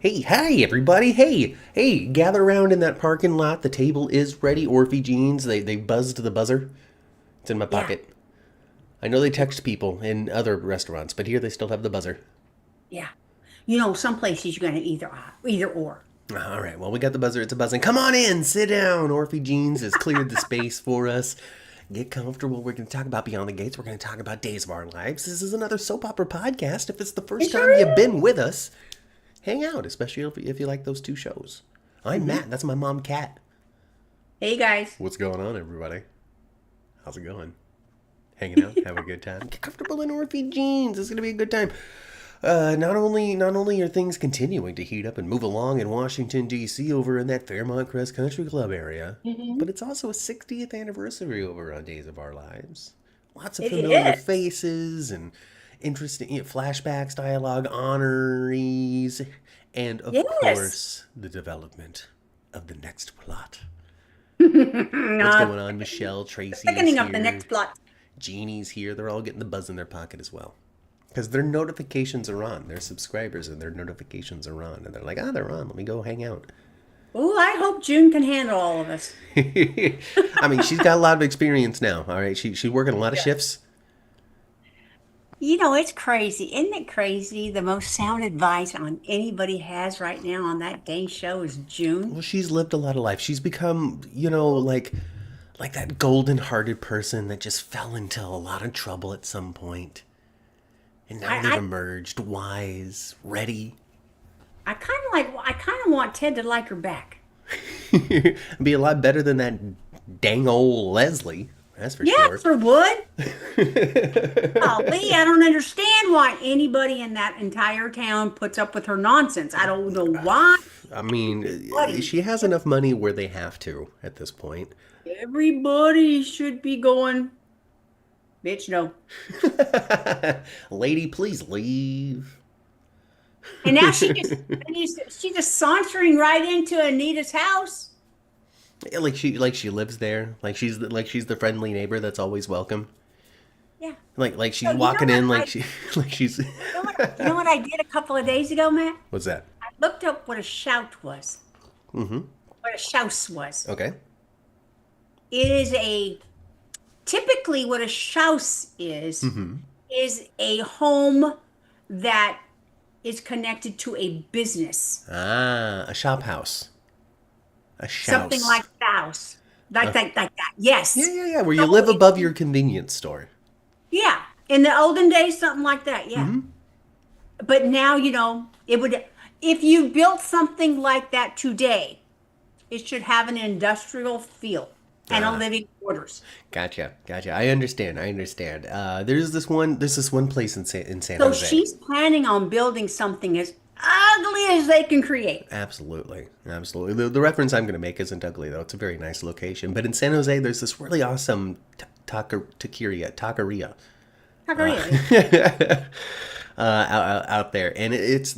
Hey, hi, everybody. Hey, gather around in that parking lot. The table is ready. Orphe jeans, they buzzed the buzzer. It's in my Yeah, pocket. I know they text people in other restaurants, but here they still have the buzzer. yeah. Some places you're gonna either or. All right, well, we got the buzzer. It's a buzzing. Come on in, sit down. Orphe jeans has cleared the space for us. Get comfortable. We're going to talk about Beyond the Gates. We're going to talk about Days of Our Lives. This is another soap opera podcast. If it's the It first time you've sure been with us, hang out, especially if you like those two shows. I'm is. Matt. That's my mom, Kat. Hey guys. What's going on, everybody? How's it going? Hanging out, having a good time. Get comfortable in Orphe jeans. It's gonna be a good time. Not only are things continuing to heat up and move along in Washington D.C. over in that Fairmont Crest Country Club area, hmm but it's also a 60th anniversary over on Days of Our Lives. Lots of It familiar is. faces and interesting flashbacks, dialogue, honorees, and of Yes. course the development of the next plot. What's uh, going on? Michelle, Tracy is Thickening up the here. next plot. Jeannie's here. They're all getting the buzz in their pocket as well. Because their notifications are on. They're subscribers and their notifications are on. And they're like, they're on. Let me go hang out. Oh, I hope June can handle all of us. I mean, she's got a lot of experience now. All right. She's working a lot of Yeah. shifts. It's crazy. Isn't it crazy? The most sound advice anybody has right now on that dang show is June. Well, she's lived a lot of life. She's become, like that golden hearted person that just fell into a lot of trouble at some point. And now they've I, emerged wise, ready. I kind of want Ted to like her back. Be a lot better than that dang old Leslie. That's for Yeah, sure. for wood. Golly, I don't understand why anybody in that entire town puts up with her nonsense. I don't know why. I mean, Buddy, she has enough money where they have to at this point. everybody should be going, bitch, no. Lady, please leave. And now she just sauntering right into Anita's house. Yeah, like she lives there. Like she's the friendly neighbor that's always welcome. Yeah. Like she's So you know walking what in I like she like she's you know what I did a couple of days ago, Matt? What's that? I looked up what a shout was. Mm-hmm. What a shouse was. Okay. It is typically what a shouse Mm-hmm. is a home that is connected to a business, Ah, a shop house. A something shouse. like house, Uh, like that. yeah, Yes. yeah, yeah. Where you So live above your convenience store. yeah, in the olden days, something like that. Yeah, Mm-hmm. but now it would if you built something like that today, it should have an industrial feel and a Ah, living quarters. gotcha. I understand. There's this one place in San So Jose. she's planning on building something as ugly as they can create. Absolutely. The reference I'm going to make isn't ugly, though. It's a very nice location. But in San Jose, there's this really awesome taqueria Taqueria. out there, and it's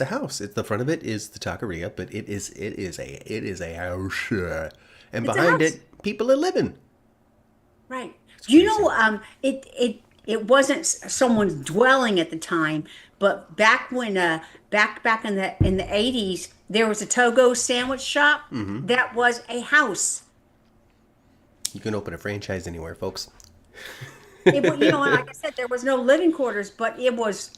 a house. It's the front of it is the taqueria, but it is a house, and It's a behind house. it, people are living. Right. It's You crazy. know, it wasn't someone's dwelling at the time, but back when back in the 80s, there was a Togo sandwich shop Mm-hmm. that was a house. You can open a franchise anywhere, folks. And like I said, there was no living quarters, but it was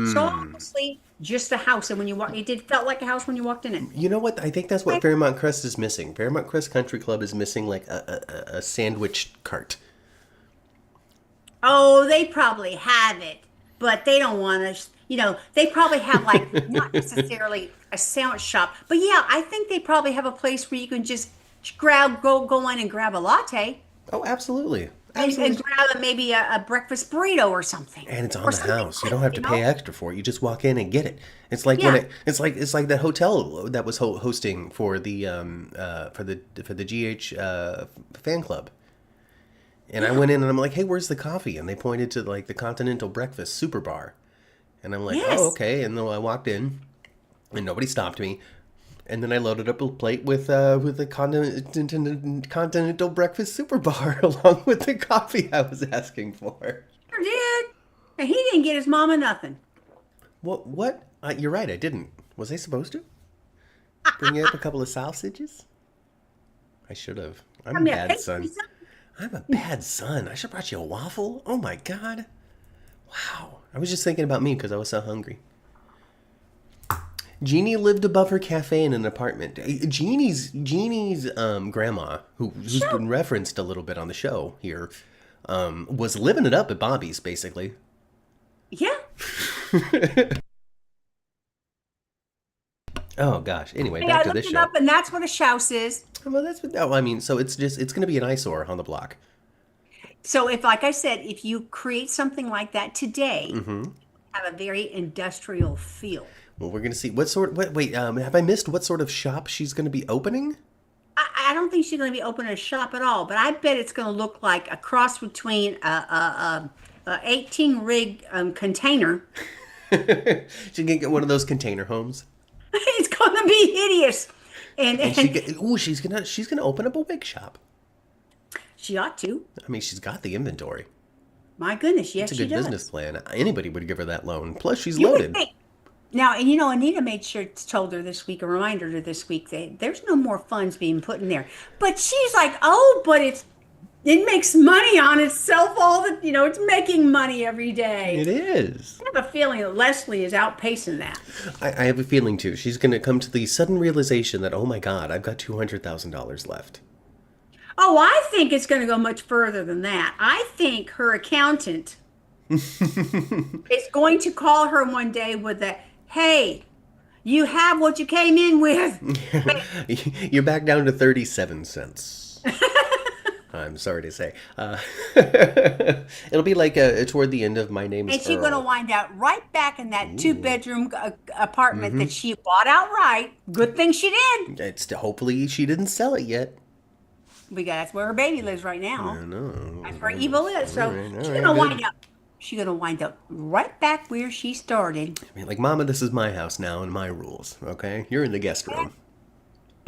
so obviously just a house. And when you walk, it did felt like a house when you walked in it. You know what? I think that's what Right. Fairmont Crest is missing. Fairmont Crest Country Club is missing like a sandwich cart. Oh, they probably have it, but they don't want to. They probably have like not necessarily a sandwich shop, but yeah, I think they probably have a place where you can just go in and grab a latte Oh, absolutely. and Absolutely. grab maybe a breakfast burrito or something, And it's on or the something house. You light, don't have to pay extra for it. You just walk in and get it. It's like when Yeah. it's like that hotel that was hosting for the GH fan club. And I Yeah. went in and I'm like, "Hey, where's the coffee?" And they pointed to like the Continental Breakfast Super Bar. And I'm like, "Oh, Yes. okay." And then I walked in and nobody stopped me. And then I loaded up a plate with the continental breakfast super bar along with the coffee I was asking for. Sure did. And he didn't get his mama nothing. What? You're right. I didn't. Was I supposed to bring you up a couple of sausages? I should have. I'm I a mean, a bad pastry, son. I'm a bad son. I should have brought you a waffle. Oh my god. Wow. I was just thinking about me because I was so hungry. Jeannie lived above her cafe in an apartment. Jeannie's grandma, who's sure. been referenced a little bit on the show here, was living it up at Bobby's, basically. Yeah. Oh gosh. Anyway, Hey, back I to looked this it show. up, and that's what a shouse is. Well, that's oh, I mean, so it's going to be an eyesore on the block. So if, like I said, if you create something like that today, Mm-hmm. have a very industrial feel. Well, we're going to see what sort. What? Wait, have I missed what sort of shop she's going to be opening? I don't think she's going to be opening a shop at all, but I bet it's going to look like a cross between a 18 rig container. She's going to get one of those container homes, It's going to be hideous, and and and she's gonna open up a wig shop. she ought to. I mean, she's got the inventory. My goodness, It's yes, a she good does. business plan. Anybody would give her that loan. Plus, she's You would loaded. think. Now, and you know, Anita made sure told her this week, a reminder to this week, that there's no more funds being put in there. But she's like, oh, but it makes money on itself all the, it's making money every day. It is. I have a feeling that Leslie is outpacing that. I have a feeling too. She's going to come to the sudden realization that, oh my God, I've got $200,000 left. Oh, I think it's going to go much further than that. I think her accountant is going to call her one day with a, hey, you have what you came in with. You're back down to 37 cents. I'm sorry to say. It'll be like toward the end of My Name is And she's going to Earl. wind out right back in that two-bedroom apartment that she bought outright. Good thing she did. Hopefully she didn't sell it yet. That's where her baby lives right now. I know. That's where evil is. So All right, she's good. gonna wind up. She's gonna wind up right back where she started. I mean, like, Mama, this is my house now and my rules, okay? You're in the guest room.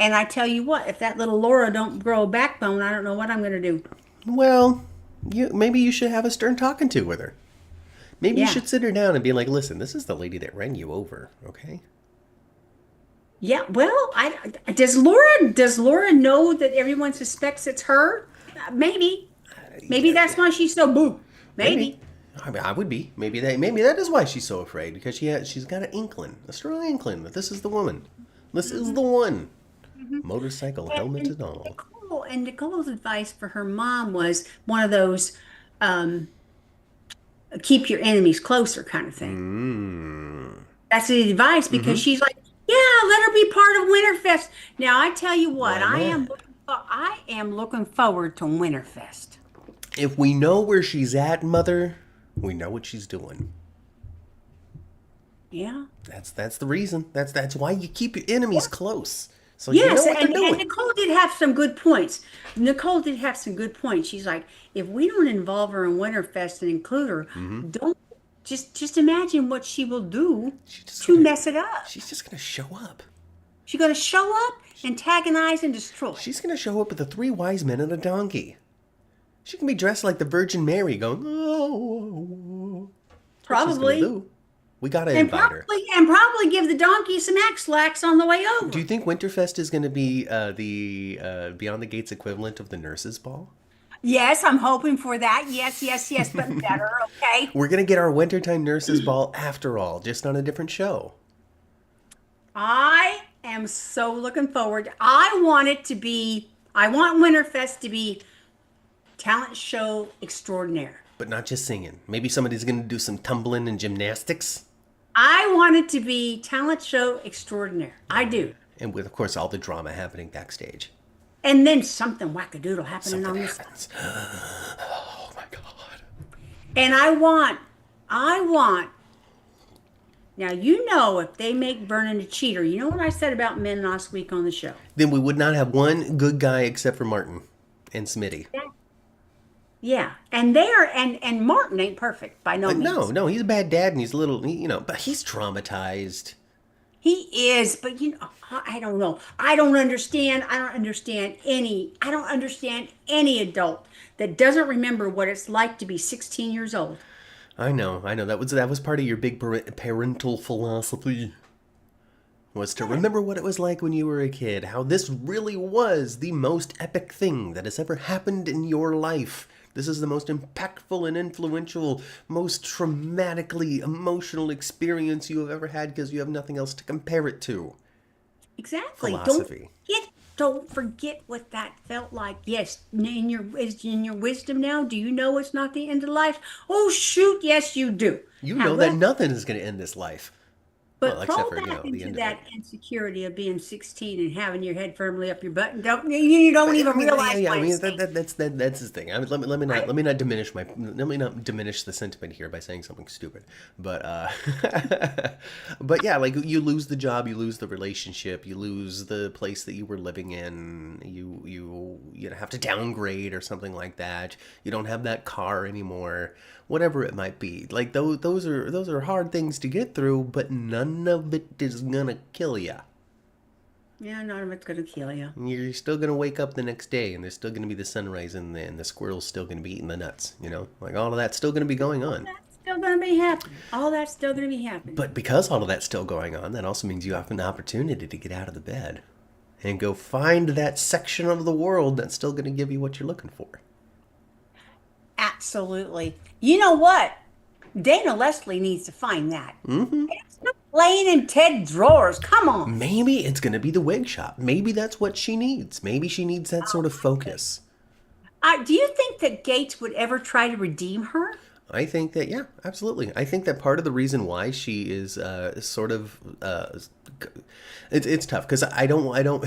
And I tell you what, if that little Laura don't grow a backbone, I don't know what I'm gonna do. Well, maybe you should have a stern talking to with her. Maybe you Yeah. should sit her down and be like, listen, this is the lady that ran you over, okay? Yeah. Well, does Laura know that everyone suspects it's her? Maybe. Maybe that's why she's so boo. Maybe. I mean, I would be. Maybe that is why she's so afraid, because she's got an inkling, a strong inkling that this is the woman. This is the one. Motorcycle, helmet and all. Nicole's advice for her mom was one of those keep your enemies closer kind of thing. That's the advice because she's like, yeah, let her be part of Winterfest. Now I tell you what, Why I am looking forward to Winterfest. If we know where she's at, Mother, we know what she's doing. Yeah. That's the reason. That's why you keep your enemies close. So you know Yes, what they're and doing. Nicole did have some good points. Nicole did have some good points. She's like, if we don't involve her in Winterfest and include her, don't just imagine what she will do to mess it up. She's just gonna show up. She's gonna show up, antagonize, and destroy. She's gonna show up with the three wise men and a donkey. She can be dressed like the Virgin Mary, going, oh. That's what she's gonna Probably. do. We gotta And invite her. probably give the donkey some axlax on the way over. Do you think Winterfest is gonna be the Beyond the Gates equivalent of the nurses' ball? Yes, I'm hoping for that. Yes, but better, okay? We're gonna get our wintertime nurses' ball after all, just on a different show. I am so looking forward. I want Winterfest to be talent show extraordinaire. But not just singing. Maybe somebody's gonna do some tumbling and gymnastics. I want it to be talent show extraordinaire. I do. And with, of course, all the drama happening backstage. And then something wackadoodle happening Something on this. happens. Oh my God. And I want. Now, if they make Vernon a cheater, you know what I said about men last week on the show? Then we would not have one good guy except for Martin and Smitty. Yeah. And and Martin ain't perfect by no But means. no, he's a bad dad and he's a little, but he's traumatized. He is, but I don't know. I don't understand any adult that doesn't remember what it's like to be 16 years old. I know. That was part of your big parental philosophy. was to Yes. remember what it was like when you were a kid, how this really was the most epic thing that has ever happened in your life. This is the most impactful and influential, most traumatically emotional experience you have ever had because you have nothing else to compare it to. Exactly. Philosophy. Don't forget what that felt like. Yes, in your wisdom now, do you know it's not the end of life? Oh shoot, yes you do. You know that However, nothing is going to end this life. Well, but except fall for, back the into end of it. that insecurity of being 16 and having your head firmly up your butt and you don't I even mean, yeah, realize yeah. I what mean, it's saying. that's his thing. I mean, Right? let me not diminish the sentiment here by saying something stupid. But but yeah, like you lose the job, you lose the relationship, you lose the place that you were living in. You know, have to downgrade or something like that. You don't have that car anymore. Whatever it might be, like those are hard things to get through, but none of it is gonna kill you. Yeah, none of it's gonna kill you. You're still gonna wake up the next day, and there's still gonna be the sunrise, and the squirrel's still gonna be eating the nuts. You know, like all of that's still gonna be going All on. that's still gonna be happening. All that's still gonna be happening. But because all of that's still going on, that also means you have an opportunity to get out of the bed and go find that section of the world that's still gonna give you what you're looking for. Absolutely. You know what? Dana Leslie needs to find that. It's not laying in Ted's drawers. Come on. Maybe it's gonna be the wig shop. Maybe that's what she needs. Maybe she needs that sort of focus. Do you think that Gates would ever try to redeem her? I think that, yeah, absolutely. I think that part of the reason why she is sort of it's tough because I don't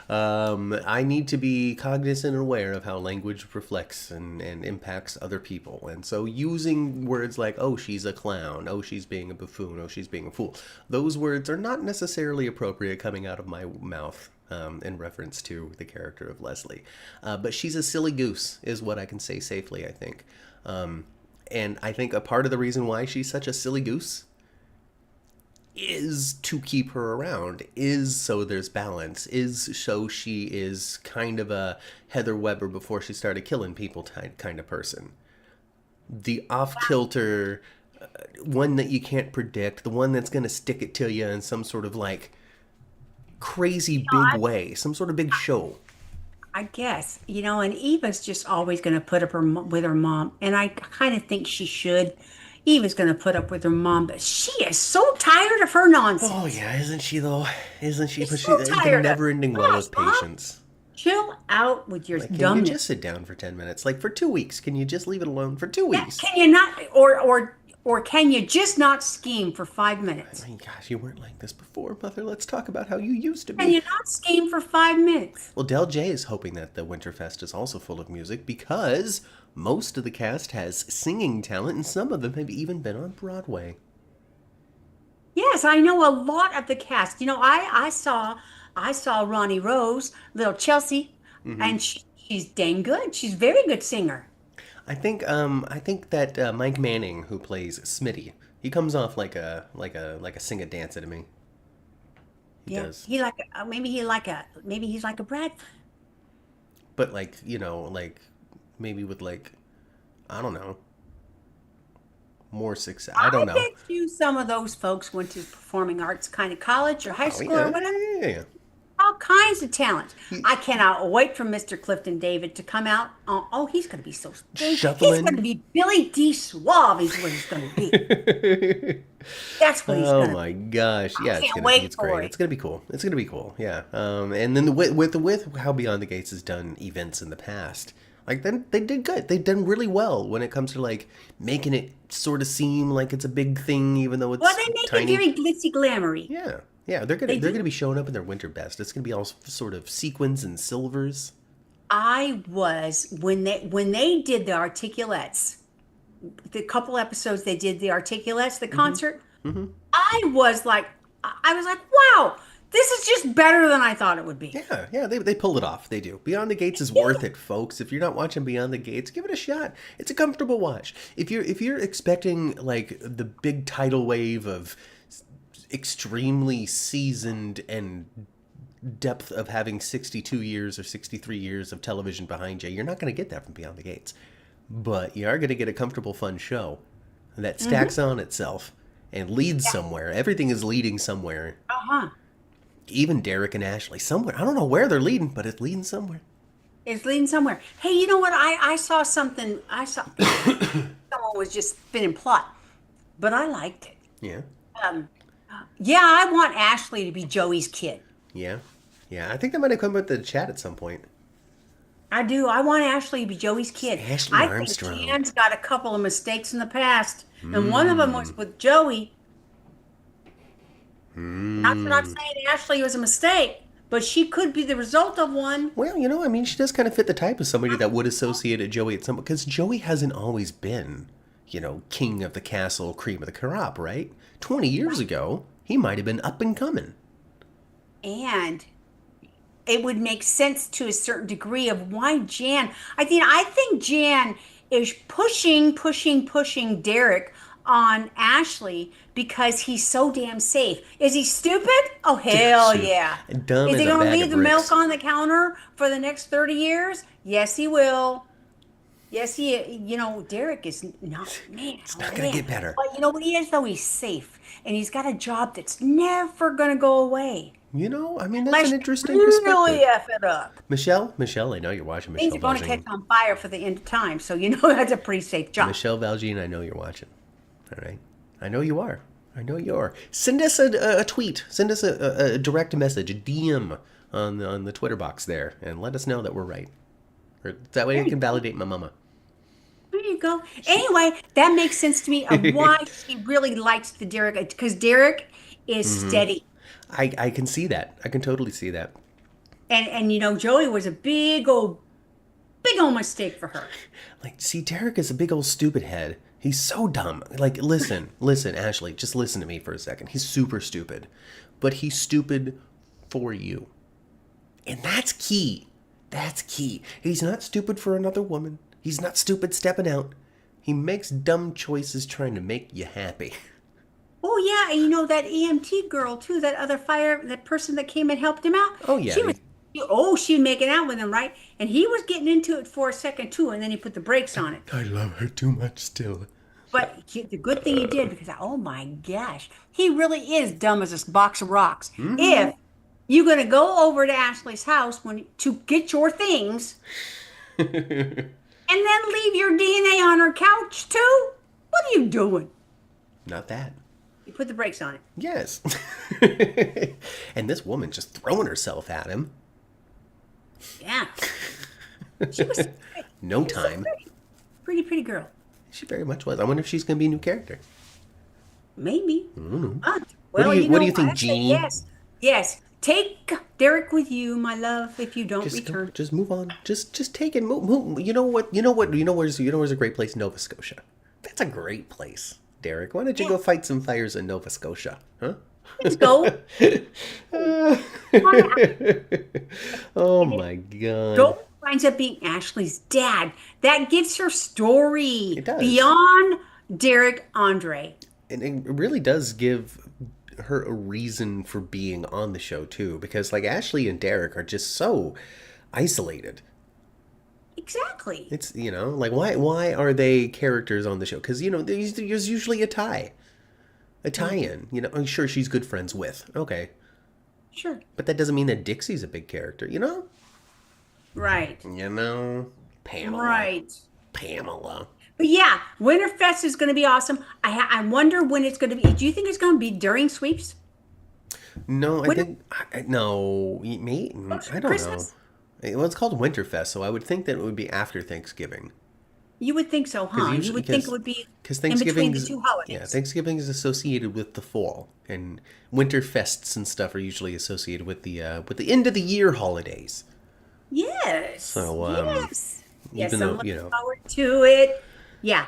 I need to be cognizant and aware of how language reflects and impacts other people, and so using words like, oh, she's a clown, oh, she's being a buffoon, oh, she's being a fool, those words are not necessarily appropriate coming out of my mouth. In reference to the character of Leslie. But she's a silly goose, is what I can say safely, I think. And I think a part of the reason why she's such a silly goose is to keep her around, is so there's balance, is so she is kind of a Heather Weber before she started killing people kind of person. The off-kilter, one that you can't predict, the one that's going to stick it to you in some sort of like crazy big way, some sort of big show. I guess, and Eva's just always going to put up with her mom. And I kind of think she should. Eva's going to put up with her mom, but she is so tired of her Oh nonsense. yeah, isn't she though? Isn't she? She's But so the tired of it. never-ending well Gosh, of Mom, patience. chill out with your Like, can you just dumbness. sit down for 10 minutes? Like for 2 weeks, can you just leave it alone for two Yeah, weeks? can you not, or can you just not scheme for 5 minutes? I mean, gosh, you weren't like this before, Mother. Let's talk about how you used to Can be. you not scheme for 5 minutes? Well, Del J is hoping that the Winterfest is also full of music because most of the cast has singing talent, and some of them have even been on Broadway. Yes, I know a lot of the cast. I saw Ronnie Rose, little Chelsea, and she's dang good. She's a very good singer. I think that Mike Manning, who plays Smitty, he comes off like a sing a dancer to me. He Yeah, does, maybe he's like a Brad. but like like maybe with like I don't know more success. I I don't know. bet you some of those folks went to performing arts kind of college or high Oh school or yeah, whatever. yeah, yeah, yeah. All kinds of talent. I cannot wait for Mr. Clifton David to come out. Oh, he's going to be so he's going to Shuffling. be Billy D. Suave is what he's going to be. That's what he's Oh going to my be. gosh! I Yeah, can't wait it's for great. it. It's gonna be cool. It's gonna be cool. Yeah. And then with how Beyond the Gates has done events in the past, like then they did good. They've done really well when it comes to like making it sort of seem like it's a big thing, even though Well, it's they make it tiny. very glitzy glamoury. Yeah. Yeah, they're They gonna do. be showing up in their winter best. It's gonna be all sort of sequins and silvers. I was when they did the articulates, the couple episodes they did the articulates, the concert. Hmm. I was like, wow, this is just better than I thought it would be. Yeah, yeah, they pull it off. They do. Beyond the Gates is worth it, folks. If you're not watching Beyond the Gates, give it a shot. It's a comfortable watch. If you're expecting like the big tidal wave of extremely seasoned and depth of having 62 years or 63 years of television behind you, you're not going to get that from Beyond the Gates. But you are going to get a comfortable, fun show that stacks on itself and leads Yeah. somewhere. Everything is leading somewhere. Uh-huh. Even Derek and Ashley, somewhere. I don't know where they're leading, but it's leading somewhere. It's leading somewhere. Hey, you know what? I saw something. I saw someone was just spinning plot, but I liked it. Yeah, Um, yeah, I want Ashley to be Joey's kid. yeah, yeah. I think that might have come up the chat at some point. I do. I want Ashley to be Joey's kid. Ashley I think Armstrong. Jan's got a couple of mistakes in the past, and one of them was with Joey. Not that I'm saying Ashley was a mistake, but she could be the result of one. Well, I mean, she does kind of fit the type of somebody that would associate a Joey at some, because Joey hasn't always been, king of the castle, cream of the crop, right? 20 years ago, he might have been up and coming. And it would make sense to a certain degree of why Jan. I think Jan is pushing Derek on Ashley because he's so damn safe. Is he stupid? Oh hell yeah. Dumb Is as he a gonna bag leave of the bricks. milk on the counter for the next 30 years? Yes, he will. Yes, Derek is not, man. It's not going to get better. But you know what he is, though? He's safe. And he's got a job that's never going to go away. I mean, that's Unless an you interesting really perspective. F it up. Michelle, I know you're watching. Things Michelle are going to catch Valjean. on fire for the end of time. So, that's a pretty safe job. Michelle Valjean, I know you're watching. All right. I know you are. Send us a tweet. Send us a direct message, a DM on the Twitter box there, and let us know that we're right. Or that way I can validate my mama. There you go. Anyway, that makes sense to me of why she really likes the Derek. Because Derek is steady. I can see that. I can totally see that. And Joey was a big old mistake for her. Like, see, Derek is a big old stupid head. He's so dumb. Like, listen, Ashley, just listen to me for a second. He's super stupid. But he's stupid for you. And that's key. That's key. He's not stupid for another woman. He's not stupid stepping out. He makes dumb choices trying to make you happy. Oh yeah, and that EMT girl too, that person that came and helped him out. Oh, yeah. She was making out with him, right? And he was getting into it for a second too, and then he put the brakes on it. I love her too much still. But the good thing he did, because oh my gosh, he really is dumb as a box of rocks. If you're gonna go over to Ashley's house to get your things, and then leave your DNA on her couch too, what are you doing? Not that. You put the brakes on it. Yes. And this woman just throwing herself at him. Yeah. She was No so time. pretty girl. She very much was. I wonder if she's going to be a new character. Maybe. But, What do you think, I say Jean? Yes. Take Derek with you, my love, if you don't return. Just move on. Just take it. Move. You know where's a great place? Nova Scotia. That's a great place, Derek. Why don't you go fight some fires in Nova Scotia? Huh? Let's go. Oh my God. Joel winds up being Ashley's dad. That gives her story It does. beyond Derek Andre. And it really does give her a reason for being on the show too, because like Ashley and Derek are just so isolated. Exactly. It's like why are they characters on the show? Because there's usually a tie-in. I'm sure she's good friends with. Okay, Sure. but that doesn't mean that Dixie's a big character. Right. Pamela. Right. Pamela. But yeah, Winterfest is going to be awesome. I wonder when it's going to be. Do you think it's going to be during sweeps? No, I Winter- think no. Me, I don't Christmas? know. Well, it's called Winterfest, so I would think that it would be after Thanksgiving. You would think so, huh? You would think it would be Because in between Thanksgiving the is two holidays. yeah, Thanksgiving is associated with the fall, and winter fests and stuff are usually associated with the end of the year holidays. Yes. So, yes. Yes, even I'm though, looking forward to it. Yeah.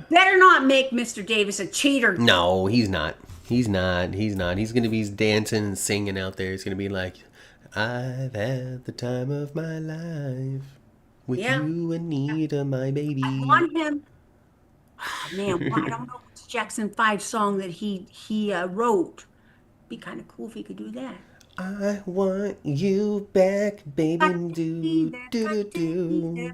Better not make Mr. Davis a cheater. No, he's not. He's not. He's gonna be dancing and singing out there. He's gonna be like, "I've had the time of my life with Yeah. you, Anita, my baby." I want him. Oh, man, I don't know which Jackson 5 song that he wrote. Be kind of cool if he could do that. I want you back, baby. Do do do do.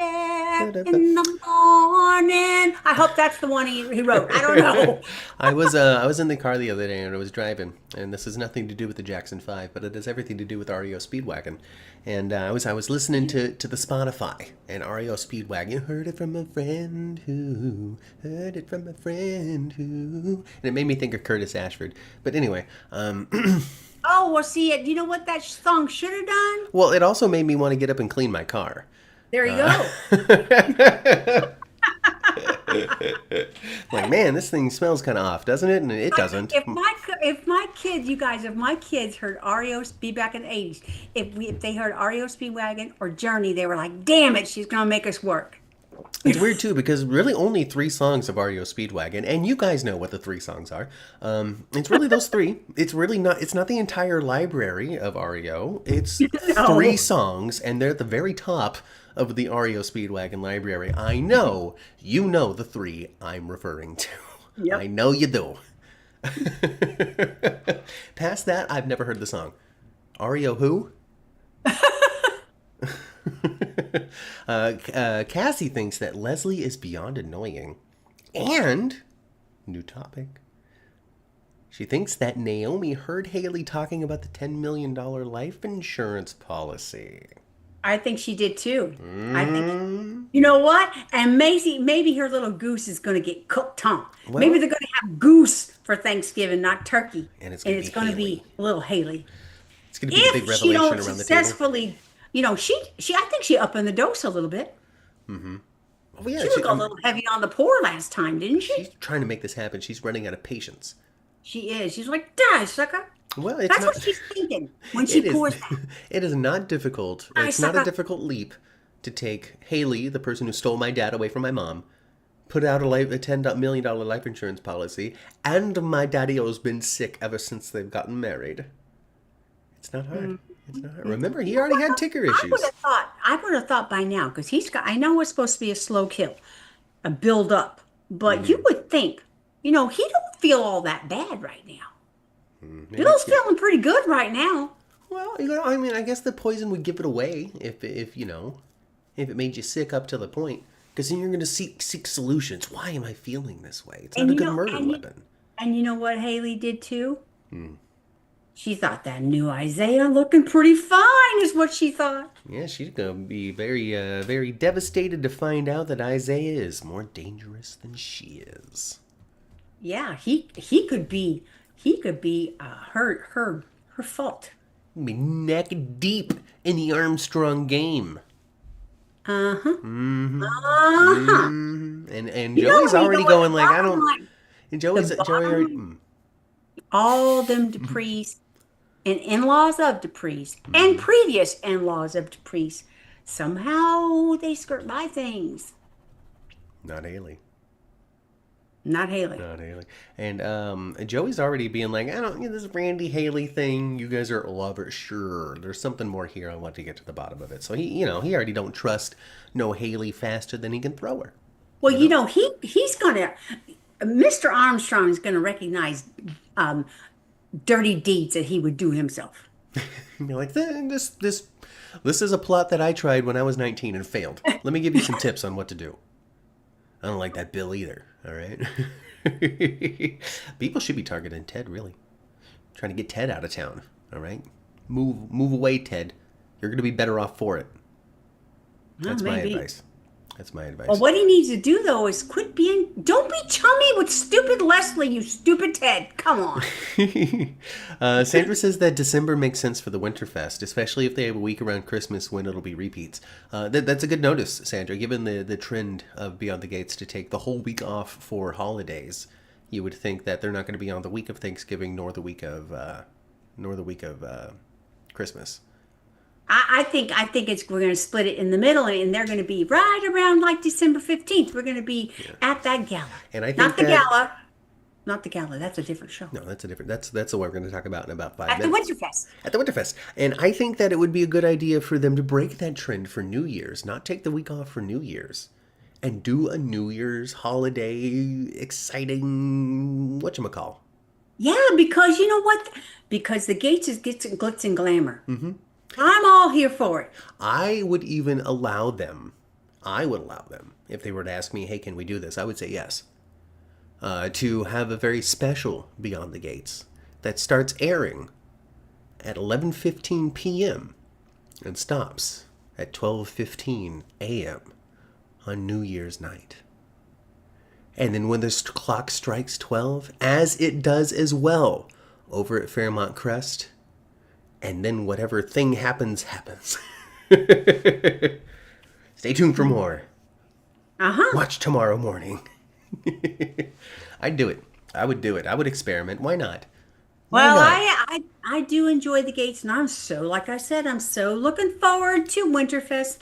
there in the morning. I hope that's the one he wrote. I don't know. I was in the car the other day and I was driving, and this has nothing to do with the Jackson 5, but it has everything to do with REO Speedwagon. And I was listening to the Spotify, and REO Speedwagon, heard it from a friend who heard it from a friend who, and it made me think of Curtis Ashford. But anyway, Oh, well, see, you know what that song should have done? well, it also made me want to get up and clean my car. There you go. Like, man, this thing smells kind of off, doesn't it? And it doesn't. If my kids, you guys, if my kids heard REO Speed back in the 80s, if they heard REO Speedwagon or Journey, they were like, damn it, she's going to make us work. It's weird too, because really only 3 songs of REO Speedwagon, and you guys know what the 3 songs are. It's really those 3. It's really not. It's not the entire library of REO. It's No. 3 songs, and they're at the very top of the REO Speedwagon library. I know you know the 3 I'm referring to. Yep. I know you do. Past that, I've never heard the song. REO who? Cassie thinks that Leslie is beyond annoying. And, new topic, she thinks that Naomi heard Haley talking about the $10 million life insurance policy. I think she did too. I think, you know what? And maybe her little goose is going to get cooked, huh? Well- Maybe they're going to have goose for Thanksgiving, not turkey. And it's gonna be be little Haley. It's going to be the big If she revelation don't around the table. successfully, I think she upped in the dose a little bit. Oh, yeah, She was a little heavy on the pour last time, didn't she? she's trying to make this happen. She's running out of patience. She is. She's like, die, sucker. Well, it's That's not. what she's thinking when she It is. pours that. It is not difficult. I It's not a suck. difficult leap to take Haley, the person who stole my dad away from my mom, put out a $10 million life insurance policy, and my daddy-o's been sick ever since they've gotten married. It's not hard. It's not hard. Remember, he already had ticker issues. I would have thought by now, because I know it's supposed to be a slow kill, a build up, but you would think, he don't feel all that bad right now. Maybe Bill's it's good. feeling pretty good right now. Well, I mean, I guess the poison would give it away if it made you sick up to the point. Because then you're going to seek solutions. Why am I feeling this way? It's not a good murder weapon. And you know what Haley did too? She thought that new Isaiah looking pretty fine is what she thought. Yeah, she's going to be very, very devastated to find out that Isaiah is more dangerous than she is. Yeah, he could be her fault. I mean, neck deep in the Armstrong game. Uh-huh. And Joey's already going like, I don't. And Joey's already. All them Duprees and in-laws of Duprees and previous in-laws of Duprees, somehow they skirt by things. Not Haley. Not Haley. Not Haley. And Joey's already being like, this Randy Haley thing, you guys are lovers. Sure, there's something more here. I want to get to the bottom of it. So he already don't trust no Haley faster than he can throw her. Well, he's gonna. Mr. Armstrong is gonna recognize dirty deeds that he would do himself. You're like, this is a plot that I tried when I was 19 and failed. Let me give you some tips on what to do. I don't like that bill either. All right. People should be targeting Ted, really. Trying to get Ted out of town. All right. Move away, Ted. You're going to be better off for it. That's my advice. That's my advice. Well, what he needs to do though is don't be chummy with stupid Leslie, you stupid Ted. Come on. Sandra says that December makes sense for the Winterfest, especially if they have a week around Christmas when it'll be repeats. That's a good notice, Sandra. Given the trend of Beyond the Gates to take the whole week off for holidays, you would think that they're not going to be on the week of Thanksgiving nor the week of Christmas. I think we're going to split it in the middle, and they're going to be right around like December 15th. We're going to be at that gala. And I think not the gala. That's a different show. No, that's a different. That's the one we're going to talk about in about 5 At minutes. the Winterfest. At the Winterfest. And I think that it would be a good idea for them to break that trend for New Year's, not take the week off for New Year's, and do a New Year's holiday exciting whatchamacall. Yeah, because you know what? Because the Gates is glitz and glamour. Mm-hmm. I'm all here for it. I would even allow them I would allow them if they were to ask me, "Hey, can we do this?" I would say yes. To have a very special Beyond the Gates that starts airing at 11:15 p.m. and stops at 12:15 a.m. on New Year's night. And then when the clock strikes 12, as it does as well over at Fairmont Crest, and then whatever thing happens, happens. Stay tuned for more. Watch tomorrow morning. I'd do it. I would do it. I would experiment. Why not? Why Well, not? I do enjoy the gates, and I'm so, like I said, I'm so looking forward to Winterfest.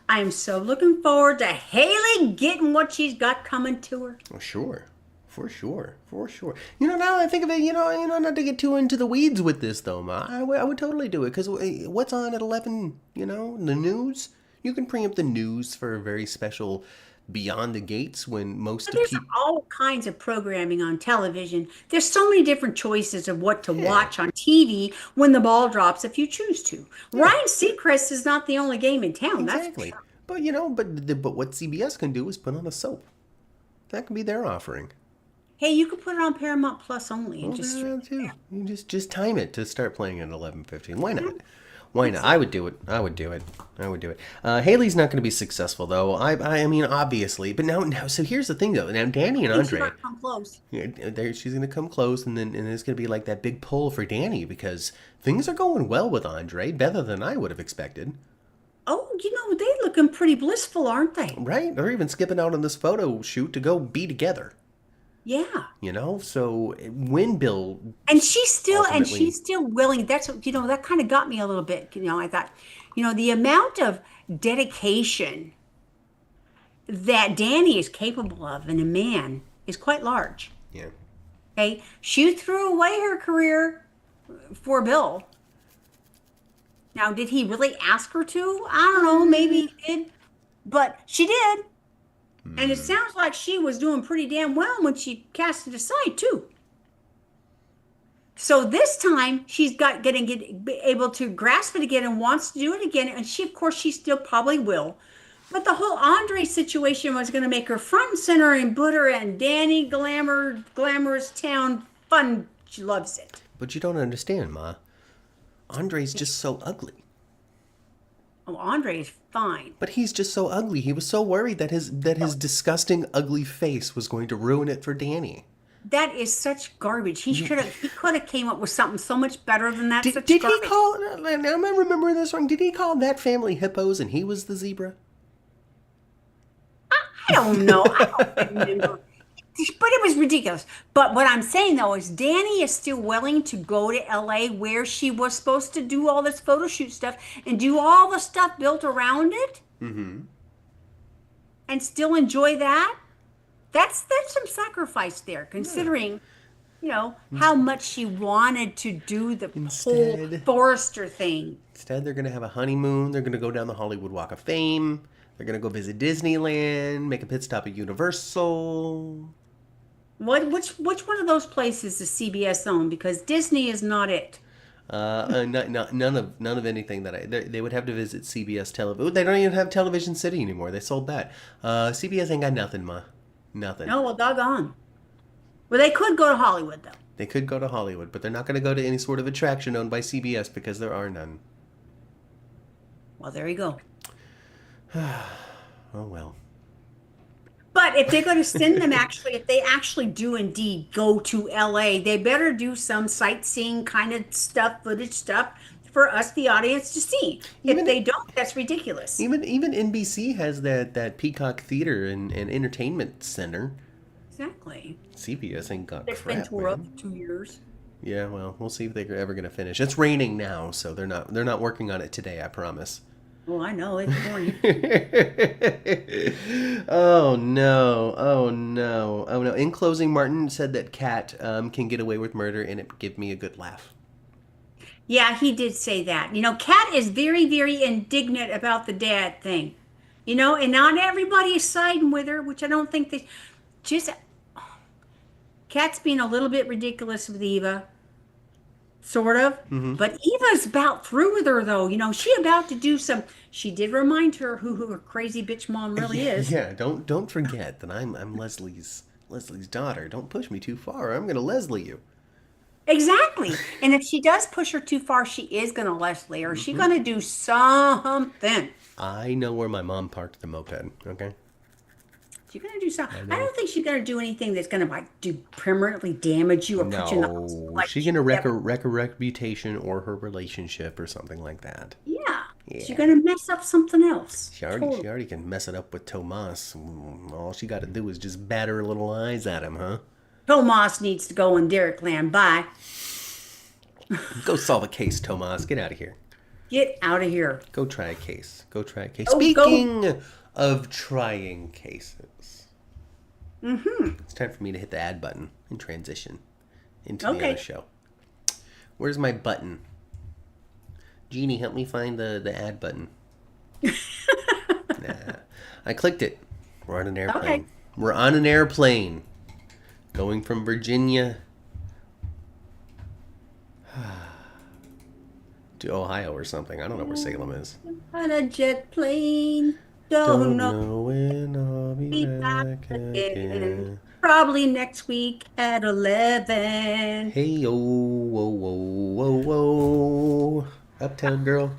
I'm so looking forward to Haley getting what she's got coming to her. Well, sure. For sure. For sure. Now that I think of it, not to get too into the weeds with this, though, Ma. I would totally do it. Because what's on at 11, the news? You can bring up the news for a very special Beyond the Gates when most But of there's people... all kinds of programming on television. There's so many different choices of what to Yeah, watch on TV when the ball drops if you choose to. yeah, Ryan Seacrest is not the only game in town, that's for exactly. sure. But, but what CBS can do is put on a soap. That could be their offering. Hey, you could put it on Paramount Plus only and Well, just there too. You just time it to start playing at 11:15. Why not? Mhm. Why not? I Exactly. would do it. I would do it. I would do it. Haley's not going to be successful though. I mean, obviously. But now. So here's the thing though. Now Danny I and think she's Andre, gonna come close. she's going to come close, and it's going to be like that big pull for Danny because things are going well with Andre, better than I would have expected. Oh, they looking pretty blissful, aren't they? Right? They're even skipping out on this photo shoot to go be together. Yeah. So when Bill And ultimately... she's still willing. That's that kind of got me a little bit. I thought, the amount of dedication that Danny is capable of in a man is quite large. Yeah. Okay. She threw away her career for Bill. Now, did he really ask her to? I don't know. Maybe he did, but she did. And it Hmm. sounds like she was doing pretty damn well when she cast it aside, too. So this time she's getting be able to grasp it again and wants to do it again. And of course, she still probably will. But the whole Andre situation was going to make her front and center and put her in Danny glamorous town fun. She loves it. But you don't understand, Ma. Andre's just so ugly. Oh, Andre is fine. But he's just so ugly. He was so worried that his disgusting, ugly face was going to ruin it for Danny. That is such garbage. He could have came up with something so much better than that. Such Did he garbage. call? Now am I remembering this wrong? Did he call that family hippos and he was the zebra? I don't know. I don't remember. But it was ridiculous. But what I'm saying though is Danny is still willing to go to LA where she was supposed to do all this photo shoot stuff and do all the stuff built around it Mm-hmm. and still enjoy that. That's some sacrifice there, Yeah. considering, how much she wanted to do the whole Instead, Forrester thing. instead they're gonna have a honeymoon. They're gonna go down the Hollywood Walk of Fame. They're gonna go visit Disneyland, make a pit stop at Universal. Which one of those places is CBS owned? Because Disney is not it. None of anything that they would have to visit CBS television. They don't even have Television City anymore. They sold that. CBS ain't got nothing, ma. Nothing. No, well, doggone. Well, they could go to Hollywood though. They could go to Hollywood, but they're not going to go to any sort of attraction owned by CBS because there are none. Well, there you go. Oh well. But if they're going to send them if they actually do indeed go to LA, they better do some sightseeing kind of stuff, footage stuff for us, the audience, to see. If Even they don't, that's ridiculous. even NBC has that Peacock Theater and Entertainment Center. Exactly. CBS ain't got They've been crap, tore up man. for 2 years. Yeah, well, we'll see if they're ever going to finish. It's raining now, so they're not working on it today. I promise. Oh, I know. It's morning. Oh no! Oh no! Oh no! In closing, Martin said that Kat can get away with murder, and it give me a good laugh. Yeah, he did say that. Kat is very, very indignant about the dad thing. And not everybody is siding with her, which I don't think they just Kat's being a little bit ridiculous with Eva. sort of. Mm-hmm. But Eva's about through with her, though. She about to do some. She did remind her who her crazy bitch mom really Yeah, is. yeah. Don't forget that I'm Leslie's daughter. Don't push me too far. I'm gonna Leslie you. Exactly. And if she does push her too far, she is going to Leslie her. She's Mm-hmm. going to do something. I know where my mom parked the moped. Okay, She's going to do something. I I know. don't think she's going to do anything that's going to like do permanently damage you or put you in the hospital. No, Like she's she gonna wreck never. a reputation or her relationship or something like that. Yeah. She's Yeah. going to mess up something else. She Totally. already can mess it up with Tomas. All she got to do is just batter her little eyes at him, huh? Tomas needs to go in Derek land. Bye. Go solve a case, Tomas. Get out of here. Get out of here. Go try a case. Go try a case. Go. Speaking of trying cases, it's time for me to hit the add button and transition into the other Okay. show. Where's my button? Jeannie, help me find the add button. Nah. I clicked it. We're on an airplane. Okay. We're on an airplane. Going from Virginia to Ohio or something. I don't know where Salem is. On a jet plane. Don't Don't know. know when I'll be Be back back again. again. Probably next week at 11. Hey, yo, whoa, whoa, whoa, whoa. Uptown girl.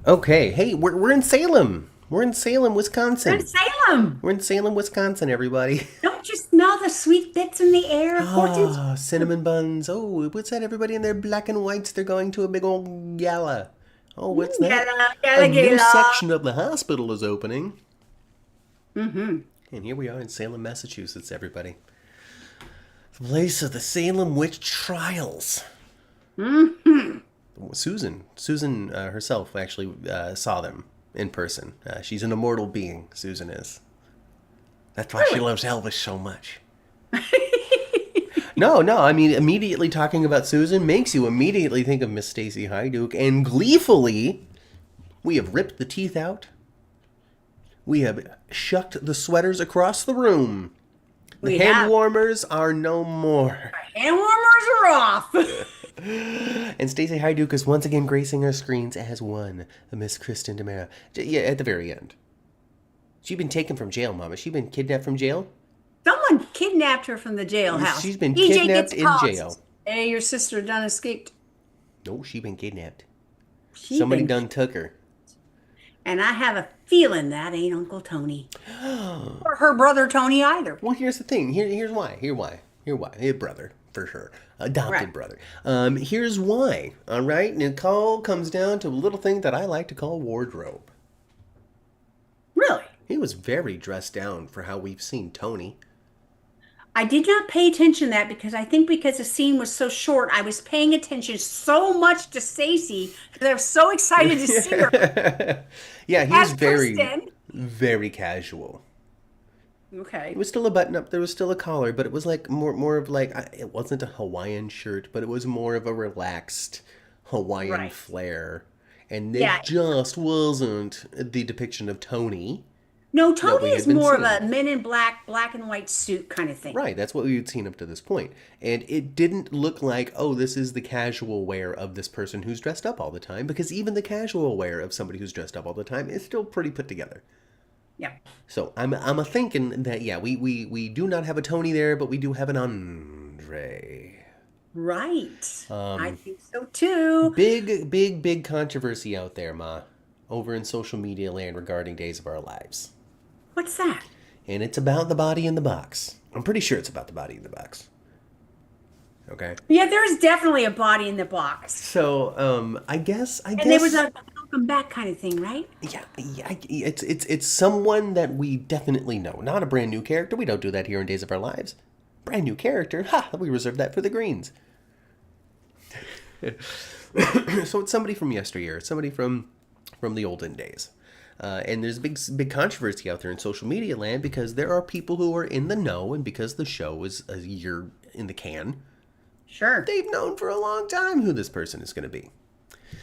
Okay, hey, we're in Salem. We're in Salem, We're in Wisconsin. Salem. We're in Salem, Wisconsin, everybody. Don't you smell the sweet bits in the air of Horton's? Ah, cinnamon buns. Oh, what's that? Everybody in their black and whites. They're going to a big old gala. Oh, what's that? Gala, A gala, new gala. section of the hospital is opening. And here we are in Salem, Massachusetts, everybody. The place of the Salem witch trials. Susan herself actually saw them in person. She's an immortal being, Susan is. That's why she loves Elvis so much. No, I mean, immediately talking about Susan makes you immediately think of Miss Stacy Hyduke, and gleefully, we have ripped the teeth out. We have shucked the sweaters across the room. The We hand have. warmers are no more. Hand warmers are off. And Stacey Hyduke is once again gracing our screens as one, Miss Kristen DeMera. Yeah, at the very end. She's been taken from jail, Mama. She's been kidnapped from jail. Someone kidnapped her from the jailhouse. She's been EJ kidnapped gets in calls. jail. Hey, your sister done escaped. No, she's been kidnapped. She Somebody been- done took her. And I have a feeling that ain't Uncle Tony. Or her brother Tony either. Well, here's the thing. Here's why. Here's why. His brother, for sure. Adopted Right. brother. Here's why. All right? And it all comes down to a little thing that I like to call wardrobe. Really? He was very dressed down for how we've seen Tony. I did not pay attention to that because I think because the scene was so short, I was paying attention so much to Stacy because I was so excited to see her Yeah, he was as very, Kristen. very casual. Okay. It was still a button up. There was still a collar, but it was like more of like it wasn't a Hawaiian shirt, but it was more of a relaxed Hawaiian Right. flair, and it Yeah. just wasn't the depiction of Tony. No, we Tony had is been more of seeing. a men in black, black and white suit kind of thing. Right, that's what we had seen up to this point, and it didn't look like, oh, this is the casual wear of this person who's dressed up all the time, because even the casual wear of somebody who's dressed up all the time is still pretty put together. Yeah. So I'm a thinking that yeah, we do not have a Tony there, but we do have an Andre. Right. I think so too. Big controversy out there, Ma, over in social media land regarding Days of Our Lives. What's that? And it's about the body in the box. I'm pretty sure it's about the body in the box. Okay. Yeah, there's definitely a body in the box. So, I guess And there was a welcome back kind of thing, right? yeah, it's someone that we definitely know. Not a brand new character. We don't do that here in Days of Our Lives. Brand new character. Ha! We reserve that for the Greens. So it's somebody from yesteryear. It's somebody from the olden days. And there's big controversy out there in social media land because there are people who are in the know, and because the show is a year in the can, Sure. they've known for a long time who this person is going to be.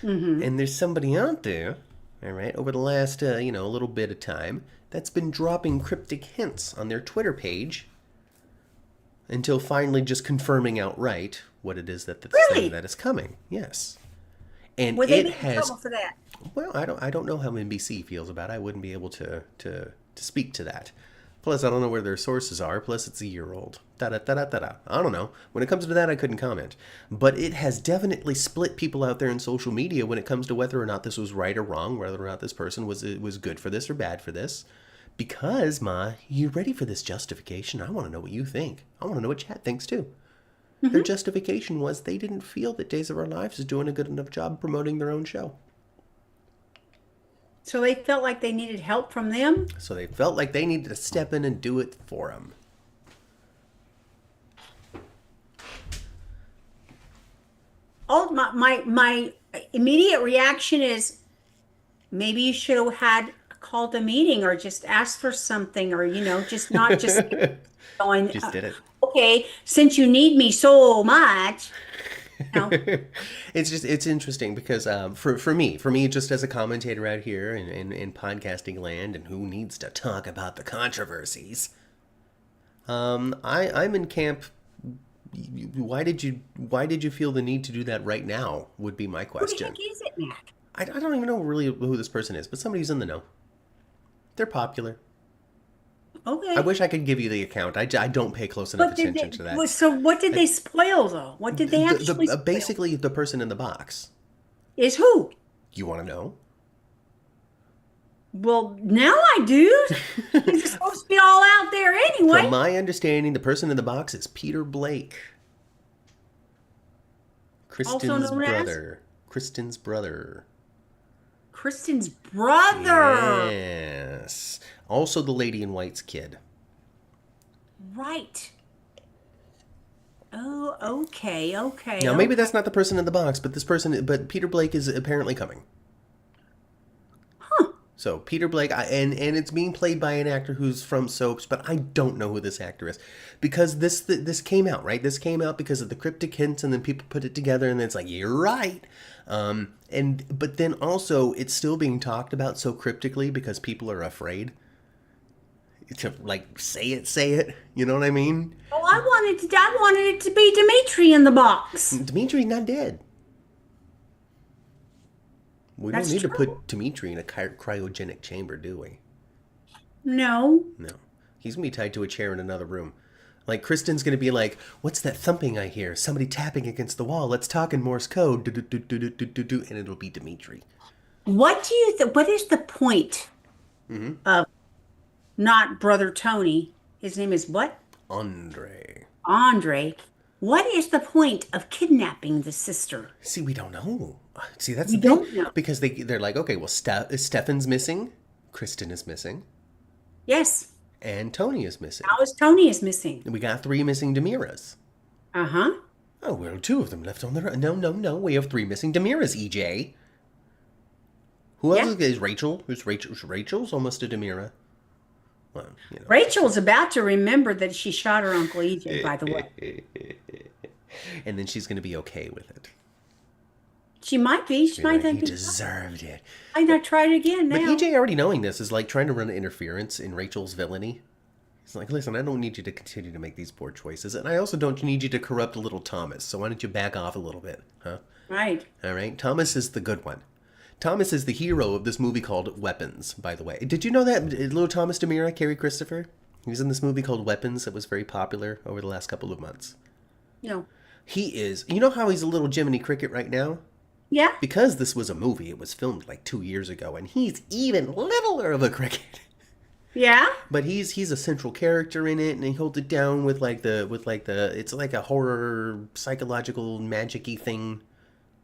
And there's somebody out there, all right, over the last, a little bit of time, that's been dropping cryptic hints on their Twitter page until finally just confirming outright what it is that's saying Really? that is coming. Yes. And Would they it be in has, trouble for that? well, I don't know how NBC feels about it. I wouldn't be able to speak to that. Plus, I don't know where their sources are. Plus, it's a year old. Da da da da da da. I don't know. When it comes to that, I couldn't comment. But it has definitely split people out there in social media when it comes to whether or not this was right or wrong, whether or not this person was good for this or bad for this. Because, Ma, you ready for this justification? I want to know what you think. I want to know what chat thinks too. Their justification was they didn't feel that Days of Our Lives is doing a good enough job promoting their own show. So they felt like they needed help from them? So they felt like they needed to step in and do it for them. Oh, my immediate reaction is maybe you should have had called a meeting or just asked for something or, just not just going, Just did it. okay, since you need me so much. No. It's interesting because for me, just as a commentator out here in podcasting land and who needs to talk about the controversies, I'm in camp. Why did you feel the need to do that right now? Would be my Who the question. heck is it, Mac? I don't even know really who this person is, but somebody's in the know. They're popular. Okay. I wish I could give you the account. I don't pay close enough But did attention they, to that. so what did they spoil though? What did they actually spoil? Basically, the person in the box. Is who? You want to know? Well, now I do. It's supposed to be all out there anyway. From my understanding, the person in the box is Peter Blake. Kristen's known as? brother. Kristen's brother. Kristen's brother. Yes. Also the Lady in White's kid. Right. Oh, okay. Now, maybe that's not the person in the box, but Peter Blake is apparently coming. Huh. So Peter Blake, and it's being played by an actor who's from soaps, but I don't know who this actor is, because this came out, right? This came out because of the cryptic hints, and then people put it together, and it's like, you're right. But then also it's still being talked about so cryptically because people are afraid to like say it. You know what I mean? Oh, I wanted it to be Dimitri in the box. Dimitri's not dead. We That's don't need to true. put Dimitri in a cryogenic chamber, do we? No. No. He's going to be tied to a chair in another room. Like, Kristen's going to be like, what's that thumping I hear? Somebody tapping against the wall. Let's talk in Morse code. Do, and it'll be Dimitri. What do you think? What is the point of not Brother Tony? His name is what? Andre. Andre. What is the point of kidnapping the sister? See, we don't know. See, that's We the thing. don't know. Because they're like, okay, well, Stefan's missing. Kristen is missing. Yes. And Tony is missing. How is Tony is missing? And we got 3 missing Demiras. Uh-huh. Oh, well, 2 of them left on the run. No. We have 3 missing Demiras, EJ. Who else is Rachel? Who's Rachel? Rachel's almost a Demira. Well, Rachel's about to remember that she shot her Uncle EJ, by the way. And then she's going to be okay with it. She might be. She might Like, think you deserved it. I not try it again now. But EJ already knowing this is like trying to run interference in Rachel's villainy. He's like, listen, I don't need you to continue to make these poor choices. And I also don't need you to corrupt little Thomas. So why don't you back off a little bit, huh? Right. All right? Thomas is the good one. Thomas is the hero of this movie called Weapons, by the way. Did you know that little Thomas DeMira, Carrie Christopher? He was in this movie called Weapons that was very popular over the last couple of months. No. He is. You know how he's a little Jiminy Cricket right now? Yeah. Because this was a movie, it was filmed like 2 years ago, and he's even littler of a cricket. Yeah. But he's a central character in it, and he holds it down with it's like a horror psychological magic-y thing.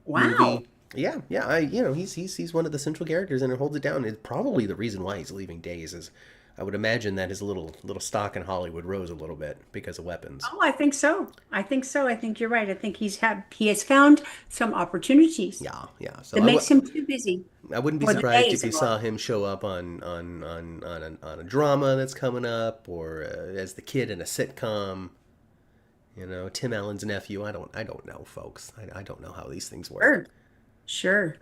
Wow. Movie. Yeah. He's one of the central characters, and it holds it down. It's probably the reason why he's leaving Days is, I would imagine that his little stock in Hollywood rose a little bit because of Weapons. Oh, I think so. I think you're right. I think he has found some opportunities. Yeah. So That makes him too busy. I wouldn't be for the surprised days if you of saw him show up on a drama that's coming up, or as the kid in a sitcom. You know, Tim Allen's nephew. I don't know, folks. I don't know how these things work. Sure.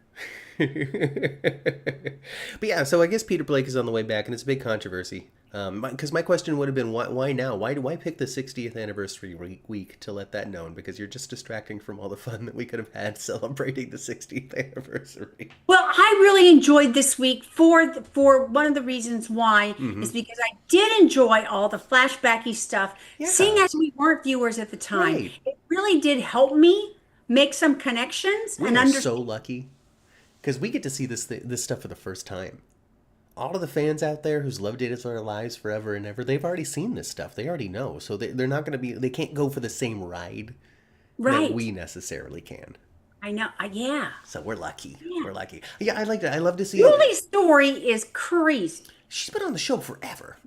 But yeah, so I guess Peter Blake is on the way back, and it's a big controversy. Because my question would have been, why now? Why pick the 60th anniversary week to let that known? Because you're just distracting from all the fun that we could have had celebrating the 60th anniversary. Well, I really enjoyed this week for one of the reasons why Hmm. is because I did enjoy all the flashbacky stuff. Seeing Yeah, as we weren't viewers at the time, right. it really did help me make some connections We and are so understand. lucky because we get to see this stuff for the first time. All of the fans out there who's loved it as their lives forever and ever, they've already seen this stuff. They already know, so they're not going to be. They can't go for the same ride that Right. we necessarily can. I know. Yeah. So we're lucky. Yeah. We're lucky. Yeah, I liked it. I love to see it. Julie's story is crazy. She's been on the show forever.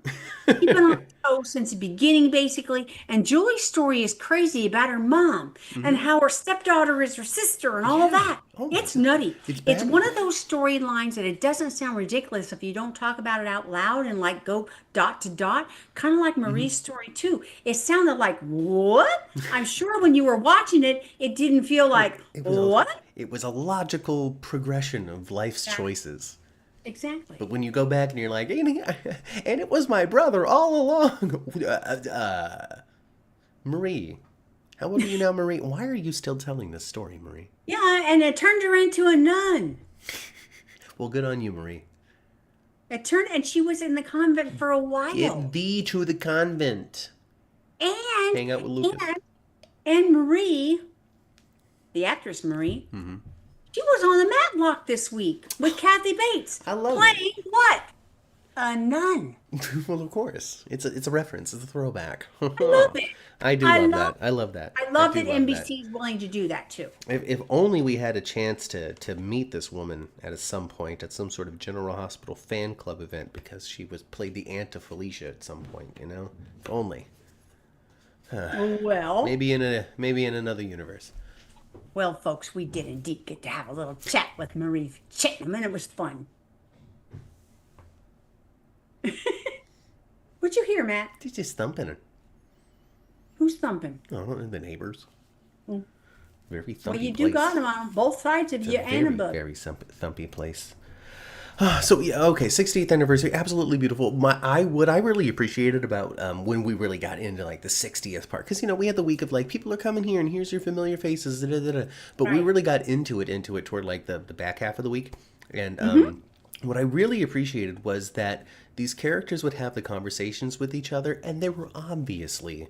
She's been on the show since the beginning, basically. And Julie's story is crazy about her mom and Hmm. how her stepdaughter is her sister and all of Yeah. that. Oh, It's nutty. it's It's bad. one of those storylines that it doesn't sound ridiculous if you don't talk about it out loud and like go dot to dot. Kind of like Hmm. Marie's story, too. It sounded like, what? I'm sure when you were watching it, it didn't feel like, It was a what? it was a logical progression of life's Yeah, choices. exactly. But when you go back and you're like, and it was my brother all along. Marie, how old are you now, Marie? Why are you still telling this story, Marie? Yeah, and it turned her into a nun. Well, good on you, Marie. And she was in the convent for a Get while. thee to the convent. And Hang out with Lucas. and and Marie, the actress Marie, Hmm. she was on the Matlock this week with Kathy Bates, I love it. playing what? A nun. Well, of course, it's a reference. It's a throwback. I love it. I do I love love that. I love that. I love do that love that. NBC is willing to do that too. If only we had a chance to meet this woman at some point at some sort of General Hospital fan club event because she was played the aunt of Felicia at some point, you know? If only. Well, Maybe in another universe. well, folks, we did indeed get to have a little chat with Marie Chitnam, and it was fun. What'd you hear, Matt? She's just thumping it. Who's thumping? Oh, the neighbors. Very thumpy Well, you place. do got them on both sides of It's you a and very, above. very thumpy place. So yeah, okay, 60th anniversary, absolutely beautiful. What I really appreciated about when we really got into like the 60th part, because we had the week of like people are coming here and here's your familiar faces, da, da, da, da. But we Right. really got into it toward like the back half of the week, and what I really appreciated was that these characters would have the conversations with each other, and they were obviously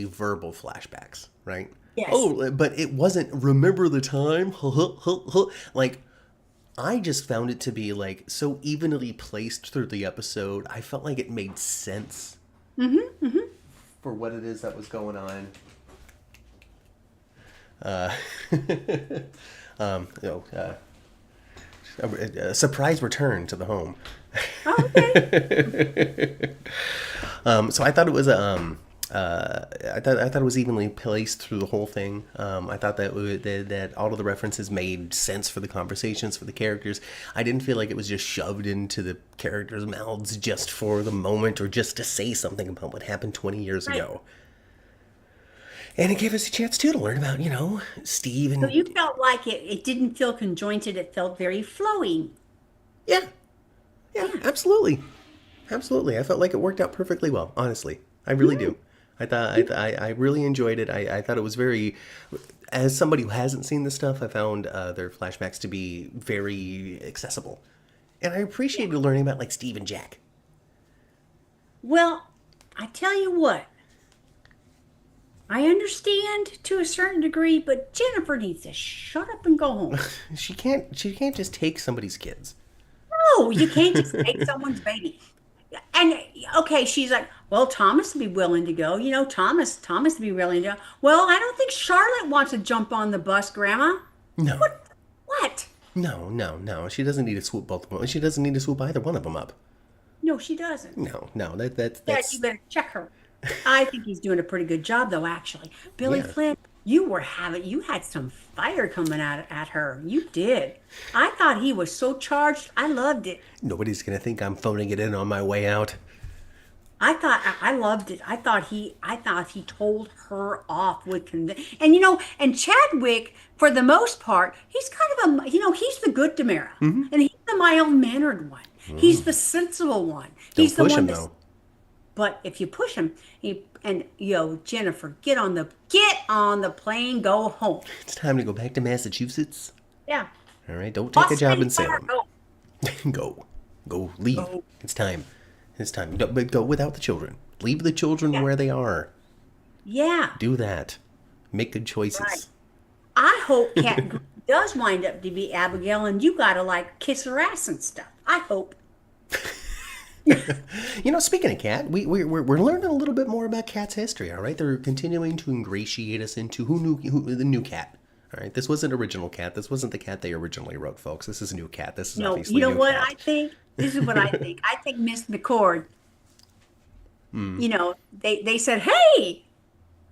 verbal flashbacks, right? Yes. Oh, but it wasn't remember the time, like. I just found it to be like so evenly placed through the episode. I felt like it made sense for what it is that was going on. Uh, you know, a surprise return to the home. Oh, okay. So I thought it was I thought it was evenly placed through the whole thing. I thought that all of the references made sense for the conversations for the characters. I didn't feel like it was just shoved into the characters' mouths just for the moment or just to say something about what happened 20 years Right. ago. And it gave us a chance too to learn about Steve So you and felt like it didn't feel conjointed, it felt very flowy. yeah, yeah, Yeah. absolutely. Absolutely. I felt like it worked out perfectly well, honestly. I really do. I really enjoyed it. I thought it was very, as somebody who hasn't seen this stuff, I found their flashbacks to be very accessible. And I appreciated learning about like Steve and Jack. Well, I tell you what, I understand to a certain degree, but Jennifer needs to shut up and go home. She can't just take somebody's kids. No, you can't just take someone's baby. And okay, she's like, well, Thomas would be willing to go. Thomas would be willing to go. Well, I don't think Charlotte wants to jump on the bus, Grandma. No. What? No. She doesn't need to swoop both of them. She doesn't need to swoop either one of them up. No, she doesn't. No. Dad, That's you better check her. I think he's doing a pretty good job, though, actually. Billy yeah. Flynn, you had some fire coming out at her. You did. I thought he was so charged. I loved it. Nobody's gonna think I'm phoning it in on my way out. I loved it. I thought he told her off with and Chadwick, for the most part, he's kind of he's the good Demera, and he's the mild mannered one. He's the sensible one. Don't He's the push one him that's, though. but if you push him, and Jennifer, get on the plane, go home. It's time to go back to Massachusetts. Yeah. All right, don't take a job Boston, in Salem. go. Go, go, leave. Go. It's time. It's time. But go without the children. Leave the children Yeah. where they are. Yeah. Do that. Make good choices. Right. I hope Cat Green does wind up to be Abigail, and you gotta like kiss her ass and stuff. I hope. Speaking of Cat, we're learning a little bit more about Cat's history. All right, they're continuing to ingratiate us into who the new Cat. All right, this wasn't original Cat. This wasn't the Cat they originally wrote, folks. This is new Cat. This is No, obviously you know new what Cat. I think? This is what I think. I think Miss McCord. They said, "Hey,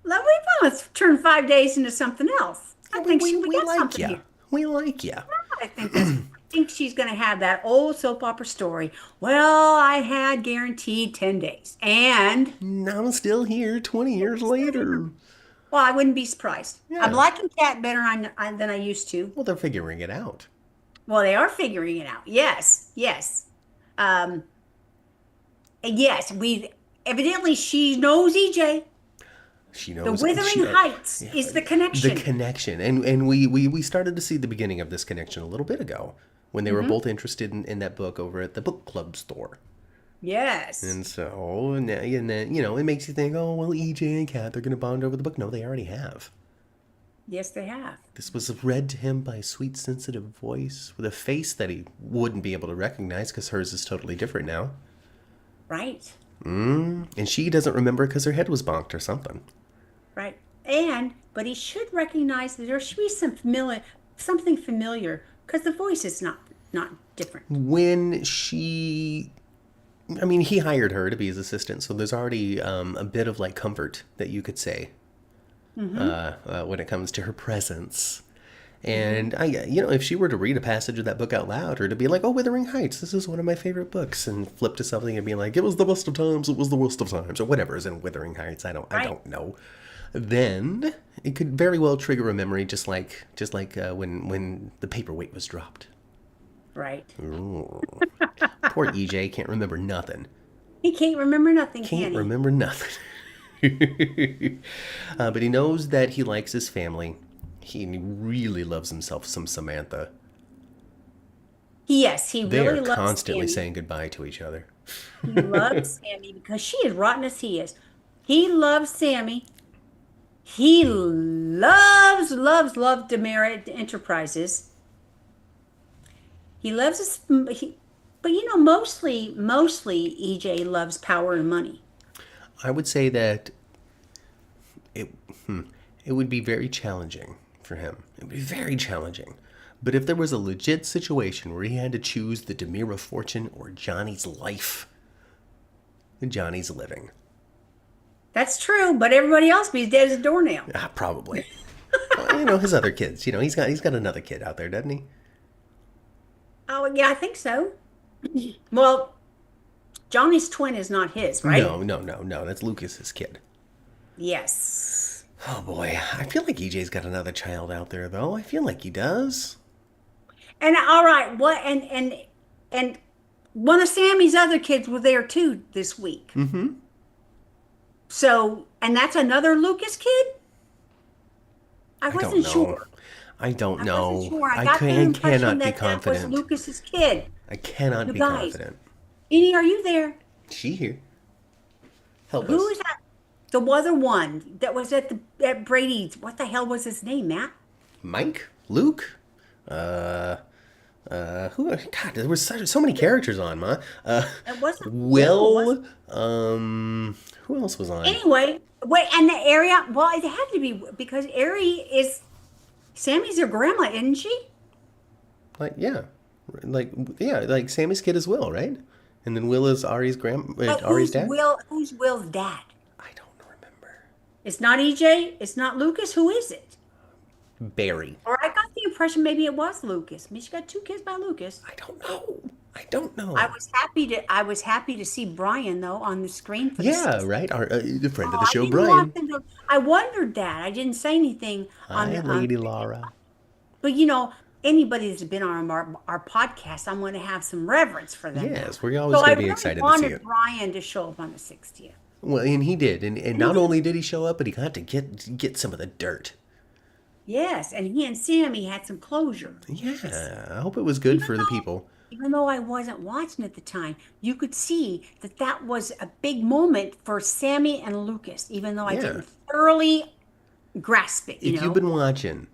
we want to turn 5 days into something else." I think we got like something ya. here. We like ya. I think she's going to have that old soap opera story. Well, I had guaranteed 10 days. And, Now I'm still here 20 years later. well, I wouldn't be surprised. Yeah. I'm liking Cat better than I used to. Well, they're figuring it out. Well, they are figuring it out. Yes, yes. And yes, evidently she knows EJ. She The knows Wuthering Heights is the connection. The connection. And we started to see the beginning of this connection a little bit ago when they were both interested in that book over at the book club store. Yes. And so, and then, it makes you think, oh, well, EJ and Kat, they're going to bond over the book. No, they already have. Yes, they have. This was read to him by a sweet, sensitive voice with a face that he wouldn't be able to recognize because hers is totally different now. Right. And she doesn't remember because her head was bonked or something. Right. But he should recognize that there should be something familiar, because the voice is not different. When he hired her to be his assistant, so there's already a bit of like comfort that you could say when it comes to her presence. And if she were to read a passage of that book out loud, or to be like, "Oh, Wuthering Heights, this is one of my favorite books," and flip to something and be like, "It was the best of times, it was the worst of times," or whatever is in Wuthering Heights, I don't know. Then it could very well trigger a memory, just like when the paperweight was dropped. Right. Ooh. Poor EJ can't remember nothing. He can't remember nothing, can Can't he? remember nothing. But he knows that he likes his family. He really loves himself some Samantha. Yes, he They really are loves constantly Sammy. saying goodbye to each other. He loves Sammy because she is rotten as he is. He loves Sammy. He loves Demerit Enterprises. He loves us, but mostly EJ loves power and money. I would say that it would be very challenging for him. It would be very challenging. But if there was a legit situation where he had to choose the Demira fortune or Johnny's life, Johnny's living. That's true, but everybody else be as dead as a doornail. Probably. Well, his other kids. He's got another kid out there, doesn't he? Oh, yeah, I think so. Well, Johnny's twin is not his, right? No. That's Lucas's kid. Yes. Oh boy, I feel like EJ's got another child out there, though. I feel like he does. And all right, what and one of Sammy's other kids were there too this week. Mm-hmm. So, and that's another Lucas kid? I wasn't sure. I don't know. I wasn't sure. I got the impression cannot be that that was confident. Lucas's kid. I cannot You be guys. confident. Edie, are you there? She here. Help Who us. is that? The other one that was at Brady's. What the hell was his name, Matt? Mike? Luke? Who? God, there was so many characters on, Ma. It wasn't Will. Who else was on? Anyway, wait, and the area. Well, it had to be because Ari is Sammy's their grandma, isn't she? Like Sammy's kid is Will, right? And then Will is Ari's But Ari's dad. Who's Will's dad? I don't remember. It's not EJ. It's not Lucas. Who is it? Barry. Or I got the impression maybe it was Lucas. I mean, she got two kids by Lucas. I don't know. I was happy to see Brian though on the screen for Yeah, right. Our the friend of the I show, didn't Brian. want them to- I wondered that. I didn't say anything Hi, Lady Laura. but anybody that's been on our podcast, I'm going to have some reverence for them now. Yes, we're So always I going to be really excited to see wanted it. Brian to show up on the 60th. Well, and he did, and And he not did. only did he show up, but he got to get some of the dirt. Yes, and he and Sammy had some closure. Yeah, I hope it was good Even for the though, people. even though I wasn't watching at the time, you could see that that was a big moment for Sammy and Lucas, even though I Yeah, didn't thoroughly grasp it, if you've been watching,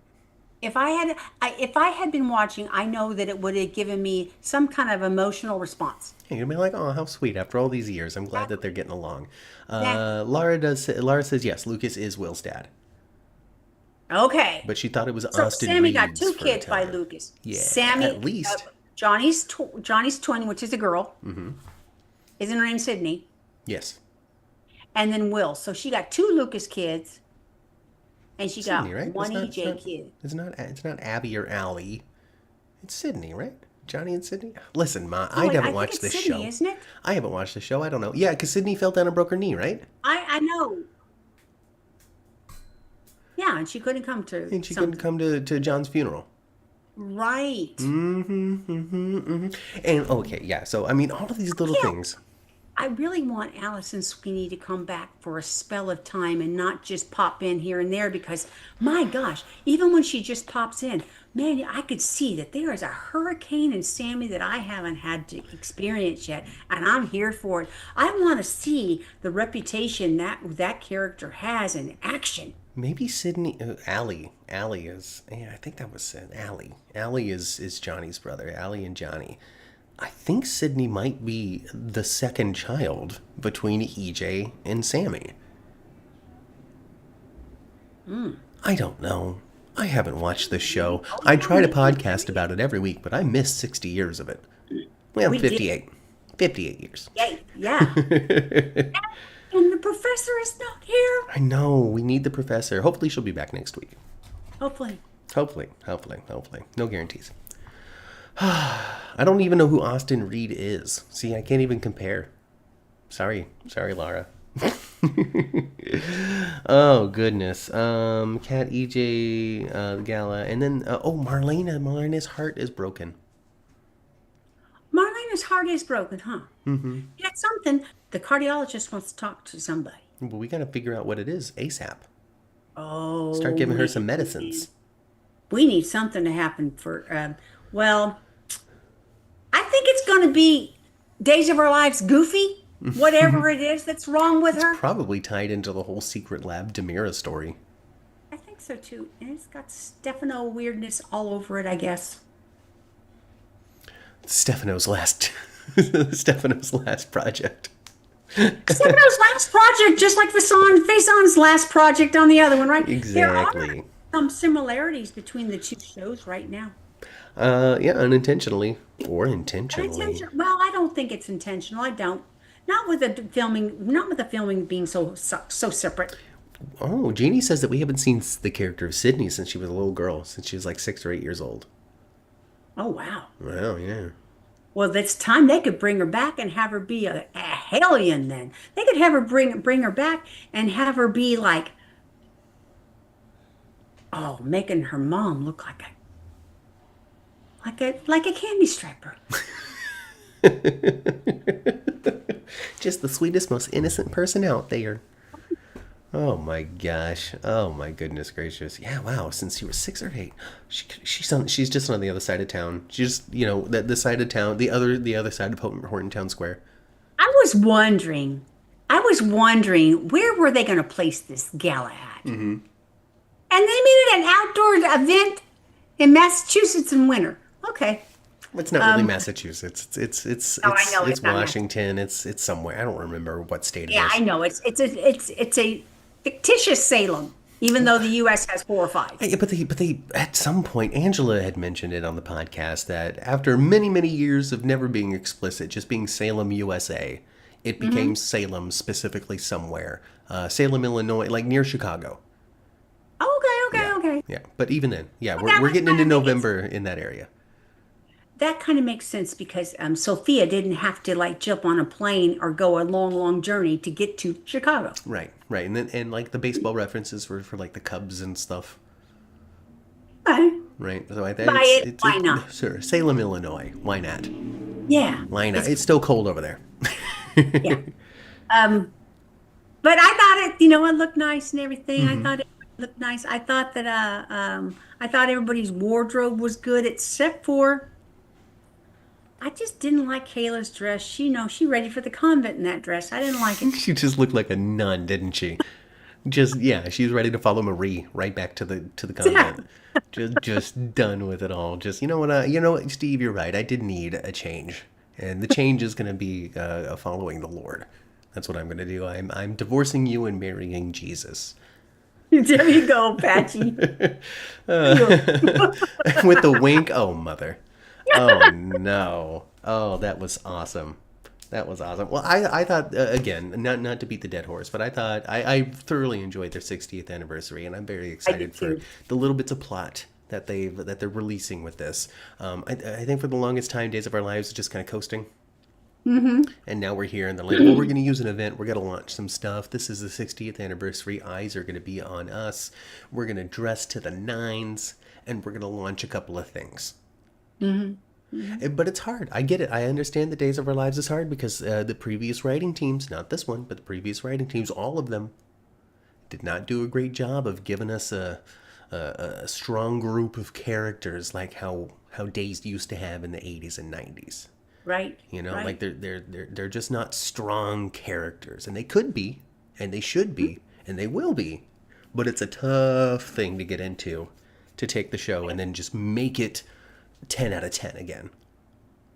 If I had been watching, I know that it would have given me some kind of emotional response. you're gonna be like, "Oh, how sweet!" After all these years, I'm glad that they're Exactly. getting along. Exactly. Laura says yes. Lucas is Will's dad, Okay. but she thought it was So Austin Sammy got Reed's two for a kids by time. Lucas. Yeah, Sammy, at least. Johnny's twin, which is a girl. Isn't her name Sydney? Yes, And then Will. So she got two Lucas kids, and she Sydney, got right? one EJ kid. It's not Abby or Allie. It's Sydney, right? Johnny and Sydney. Listen, Ma, I Oh, haven't I think watched it's this Sydney, show. isn't it? I haven't watched the show. I don't know. Yeah, because Sydney fell down and broke her knee, right? I know. Yeah, and she couldn't come to And she couldn't something. come to John's funeral. Right. And okay, yeah. So I mean, all of these little Yeah, things. I really want Allison Sweeney to come back for a spell of time and not just pop in here and there because, my gosh, even when she just pops in, man, I could see that there is a hurricane in Sammy that I haven't had to experience yet, and I'm here for it. I want to see the reputation that that character has in action. Maybe Sydney, Allie is. Yeah, I think that was Allie. Allie is Johnny's brother. Allie and Johnny. I think Sydney might be the second child between EJ and Sammy. I don't know. I haven't watched this show. Oh, I yeah, try to maybe, podcast maybe. about it every week, but I missed 60 years of it. Well, We did. 58. 58 years. Yeah, yeah. And the professor is not here. I know. We need the professor. Hopefully, she'll be back next week. Hopefully. Hopefully. No guarantees. I don't even know who Austin Reed is. See, I can't even compare. Sorry, Laura. Oh goodness. Cat EJ, Gala, and then Marlena's heart is broken. Marlena's heart is broken, huh? Mm-hmm. Yeah, something. The cardiologist wants to talk to somebody. But we gotta figure out what it is ASAP. Start Oh, giving her some medicines. we need something to happen for, well, I think it's going to be Days of Our Lives Goofy, whatever it is that's wrong with her. Probably tied into the whole secret lab Demira story. I think so too. And it's got Stefano weirdness all over it, I guess. Stefano's last project. Stefano's last project, just like Faison's last project on the other one, right? There are Exactly. some similarities between the two shows right now. Yeah, unintentionally or But intentionally. well, I don't think it's intentional. I don't. Not with the filming being so separate. Oh, Jeannie says that we haven't seen the character of Sydney since she was a little girl, since she was like 6 or 8 years old. Oh wow. Well, yeah. Well, it's time they could bring her back and have her be a hellion. Then they could have her bring her back and have her be like, oh, making her mom look like a candy striper. Just the sweetest, most innocent person out there. Oh my gosh. Oh my goodness gracious. Yeah, wow. Since you were 6 or 8, she's just on the other side of town. She's just, the side of town, the other side of Horton Town Square. I was wondering where were they going to place this gala at? Mm-hmm. And they made it an outdoor event in Massachusetts in winter. Okay. It's not really Massachusetts. No, I know It's it's not Washington. It's somewhere. I don't remember what state it Yeah, is. I know. It's a fictitious Salem, even though the U.S. has 4 or 5. Yeah, but they at some point Angela had mentioned it on the podcast that after many years of never being explicit, just being Salem, USA, it became Salem specifically somewhere, Salem, Illinois, like near Chicago. Okay. Yeah, but even then, yeah, that we're would getting into kinda make it- November in that area. That kind of makes sense because Sophia didn't have to like jump on a plane or go a long journey to get to Chicago. Right, and then like the baseball references were for like the Cubs and stuff. Okay. right? So Buy it. Why not? sure, Salem, Illinois. Why not? Yeah. Why not? It's It's still cold over there. yeah. Um, but I thought it, it looked nice and everything. I Hmm. thought it looked nice. I thought everybody's wardrobe was good, except for I just didn't like Kayla's dress. She ready for the convent in that dress. I didn't like it. She just looked like a nun, didn't she? Just yeah, she's ready to follow Marie right back to the convent. Just done with it all. Just you know what, Steve, you're right. I did need a change, and the change is going to be following the Lord. That's what I'm going to do. I'm divorcing you and marrying Jesus. There you go, Patchy. With the wink. Oh mother. Oh no. Oh, that was awesome. That was awesome. Well, I thought again, not to beat the dead horse, but I thought I thoroughly enjoyed their 60th anniversary, and I'm very I did excited for too. the little bits of plot that they're releasing with this. I think for the longest time, Days of Our Lives was just kind of coasting, and now we're here, and they're like, well, we're going to use an event. We're going to launch some stuff. This is the 60th anniversary. Eyes are going to be on us. We're going to dress to the nines, and we're going to launch a couple of things. But it's hard. I get it. I understand the Days of Our Lives is hard because the previous writing teams, not this one, but the previous writing teams, all of them, did not do a great job of giving us a strong group of characters like how Days used to have in the 80s and 90s. Right. You know, like Right. they're just not strong characters, and they could be, and they should be, and they will be, but it's a tough thing to get into, to take the show and then just make it 10 out of 10 again.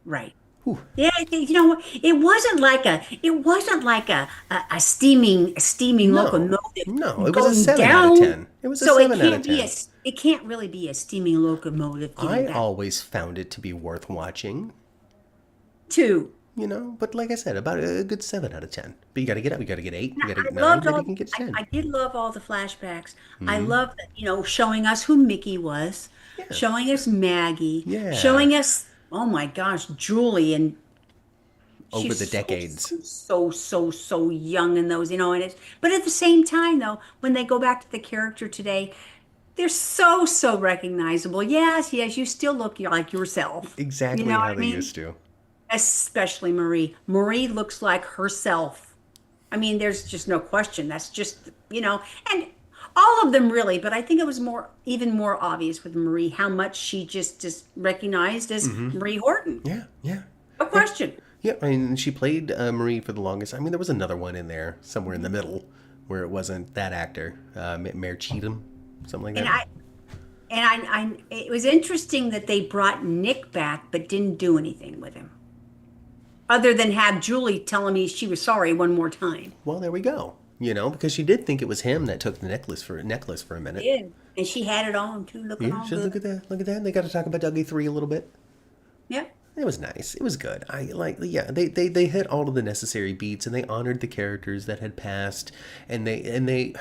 Right. Whew. Yeah, you know what? It wasn't like a steaming No, locomotive no, it was a going 7 out of down. 10. It was a So 7 out of 10. it can't really be a steaming locomotive getting I back always found it to be worth watching, to. but like I said, about a good 7 out of 10. But you got to get up, you got to get 8, you got to I get 9, loved maybe you all. can get to 10. I did love all the flashbacks. I loved, showing us who Mickey was, Yeah. showing us Maggie, Yeah. showing us, oh my gosh, Julie, and Over she's the decades. so young in those, and it's, but at the same time, though, when they go back to the character today, they're so recognizable. Yes, yes, you still look like yourself. You Exactly know how what I they mean? used to. Especially Marie. Marie looks like herself. I mean, there's just no question. That's just, and all of them really, but I think it was even more obvious with Marie how much she just recognized as Marie Horton. Yeah, yeah. No Yeah. question. Yeah, I mean, she played Marie for the longest. I mean, there was another one in there, somewhere in the middle, where it wasn't that actor, Mayor Cheatham, something like And that. it was interesting that they brought Nick back, but didn't do anything with him, other than have Julie telling me she was sorry one more time. Well, there we go. Because she did think it was him that took the necklace for a minute. Yeah, and she had it on too, looking Yeah, all so look good. at that. Look at that. They got to talk about Dougie 3 a little bit. Yep. It was nice. It was good. Yeah, they hit all of the necessary beats, and they honored the characters that had passed, and they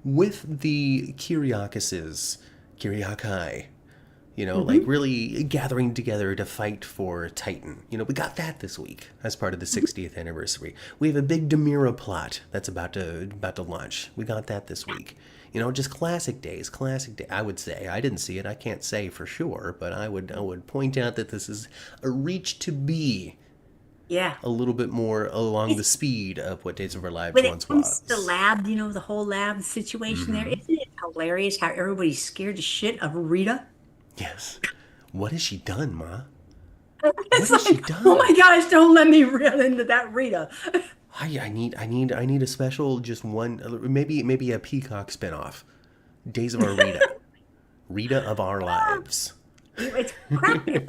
with the Kyriakai, like really gathering together to fight for Titan. We got that this week as part of the 60th anniversary. We have a big Demira plot that's about to launch. We got that this week. Just classic days, classic day. I would say I didn't see it. I can't say for sure, but I would point out that this is a reach to be Yeah. a little bit more along the It's, speed of what Days of Our Lives when it once comes to the was. lab, the whole lab situation there, isn't it hilarious how everybody's scared to shit of Rita? Yes. What has she done, Ma? What It's has she like, oh done? my gosh, don't let me run into that Rita. I need a special, just one, maybe a Peacock spinoff. Days of Our Rita. Rita of Our Lives. It's cracked me.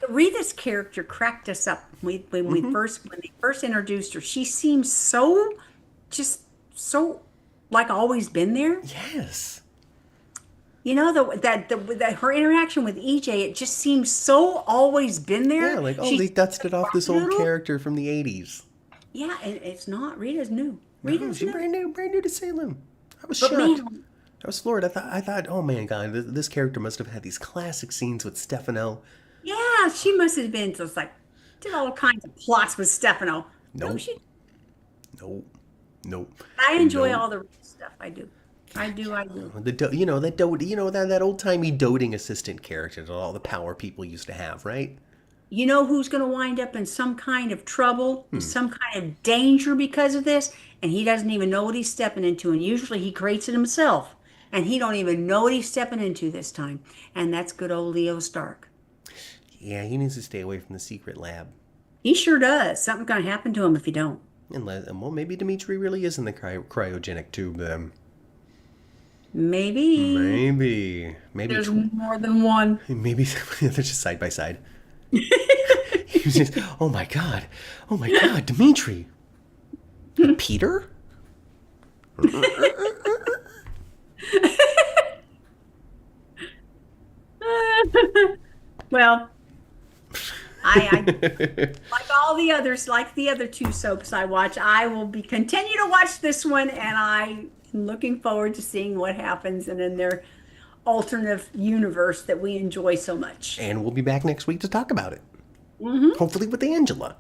Rita's character cracked us up when they first introduced her. She seems so like always been there. Yes. Her interaction with EJ, it just seems so always been Yeah, there. like, oh, they She's dusted off this old little. character from the 80s. Yeah, and it's not. Rita's new. No, Rita's she's new. brand new to Salem. I was But shocked. man, I was floored. I thought, oh man, God, this character must have had these classic scenes with Stefano. yeah, she must have been just like did all kinds of plots with Stefano. No, Nope, nope, nope, I enjoy nope. all the Rita stuff. I do. I do. I do. That old timey doting assistant character that all the power people used to have, right? You know who's going to wind up in some kind of trouble, some kind of danger because of this, and he doesn't even know what he's stepping into, and usually he creates it himself, and he don't even know what he's stepping into this time, and that's good old Leo Stark. Yeah, he needs to stay away from the secret lab. He sure does. Something's going to happen to him if he don't. Well, maybe Dimitri really is in the cryogenic tube then. Maybe. Maybe There's more than one. Maybe they're just side by side. He was just, oh my god, Dimitri, Peter. Well, I like all the others, like the other two soaps I watch. I will be continue to watch this one, and I am looking forward to seeing what happens and in their alternate universe that we enjoy so much. And we'll be back next week to talk about it. Hopefully with Angela.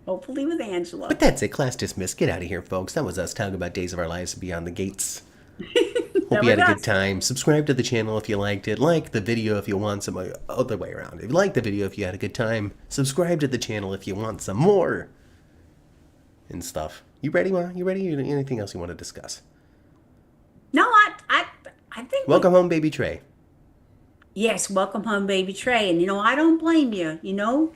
Hopefully with Angela. But that's it. Class dismissed. Get out of here, folks. That was us talking about Days of Our Lives Beyond the Gates. Hope you had a good time. Subscribe to the channel if you liked it. Like the video if you want some other way around. If you liked the video, if you had a good time, subscribe to the channel if you want some more and stuff. You ready, Ma? You ready? Anything else you want to discuss? No, I think Welcome home, baby Trey. yes, welcome home, baby Trey. And I don't blame you. They don't.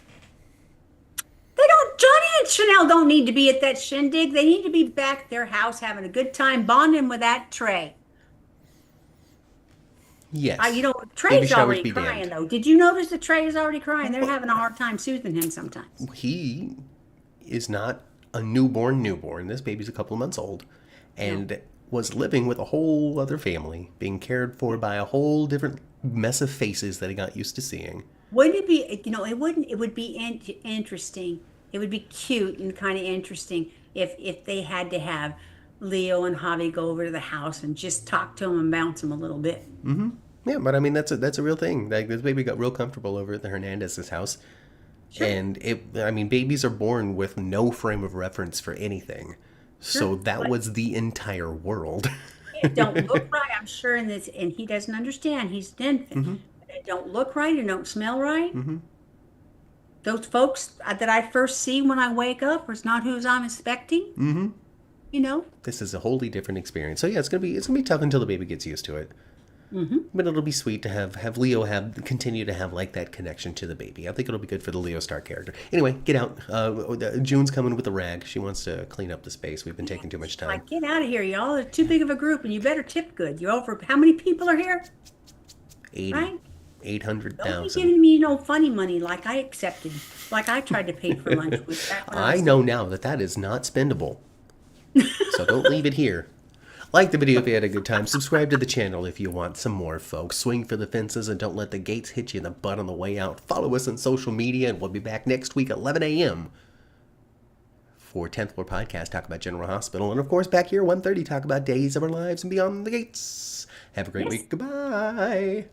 Johnny and Chanel don't need to be at that shindig. They need to be back at their house having a good time, bonding with that Trey. Yes. Trey's already crying though. Did you notice that Trey is already crying? They're having a hard time soothing him sometimes. He is not a newborn. This baby's a couple of months old, and was living with a whole other family, being cared for by a whole different mess of faces that he got used to seeing. Wouldn't it be? It would be interesting. It would be cute and kind of interesting if they had to have Leo and Javi go over to the house and just talk to him and bounce him a little bit. Mm-hmm. Yeah, but I mean that's a real thing. Like this baby got real comfortable over at the Hernandez's house, and babies are born with no frame of reference for anything, so that was the entire world. It don't look right, I'm sure, and he doesn't understand. He's an infant. It don't look right. It don't smell right. Those folks that I first see when I wake up is not who I'm expecting. This is a wholly different experience. So yeah, it's gonna be tough until the baby gets used to it. But it'll be sweet to have Leo continue to have like that connection to the baby. I think it'll be good for the Leo Star character. Anyway, get out. June's coming with a rag. She wants to clean up the space. We've been taking too much time. Like, get out of here, y'all. It's too big of a group, and you better tip good. You're over. How many people are here? 80. Right? 800,000. Don't be giving me no funny money like I accepted, like I tried to pay for lunch with that. I know now that is not spendable. So don't leave it here. Like the video if you had a good time. Subscribe to the channel if you want some more, folks. Swing for the fences and don't let the gates hit you in the butt on the way out. Follow us on social media, and we'll be back next week at 11 a.m. for 10th Floor Podcast, talk about General Hospital. And, of course, back here, 1:30, talk about Days of Our Lives and Beyond the Gates. Have a great week. Goodbye.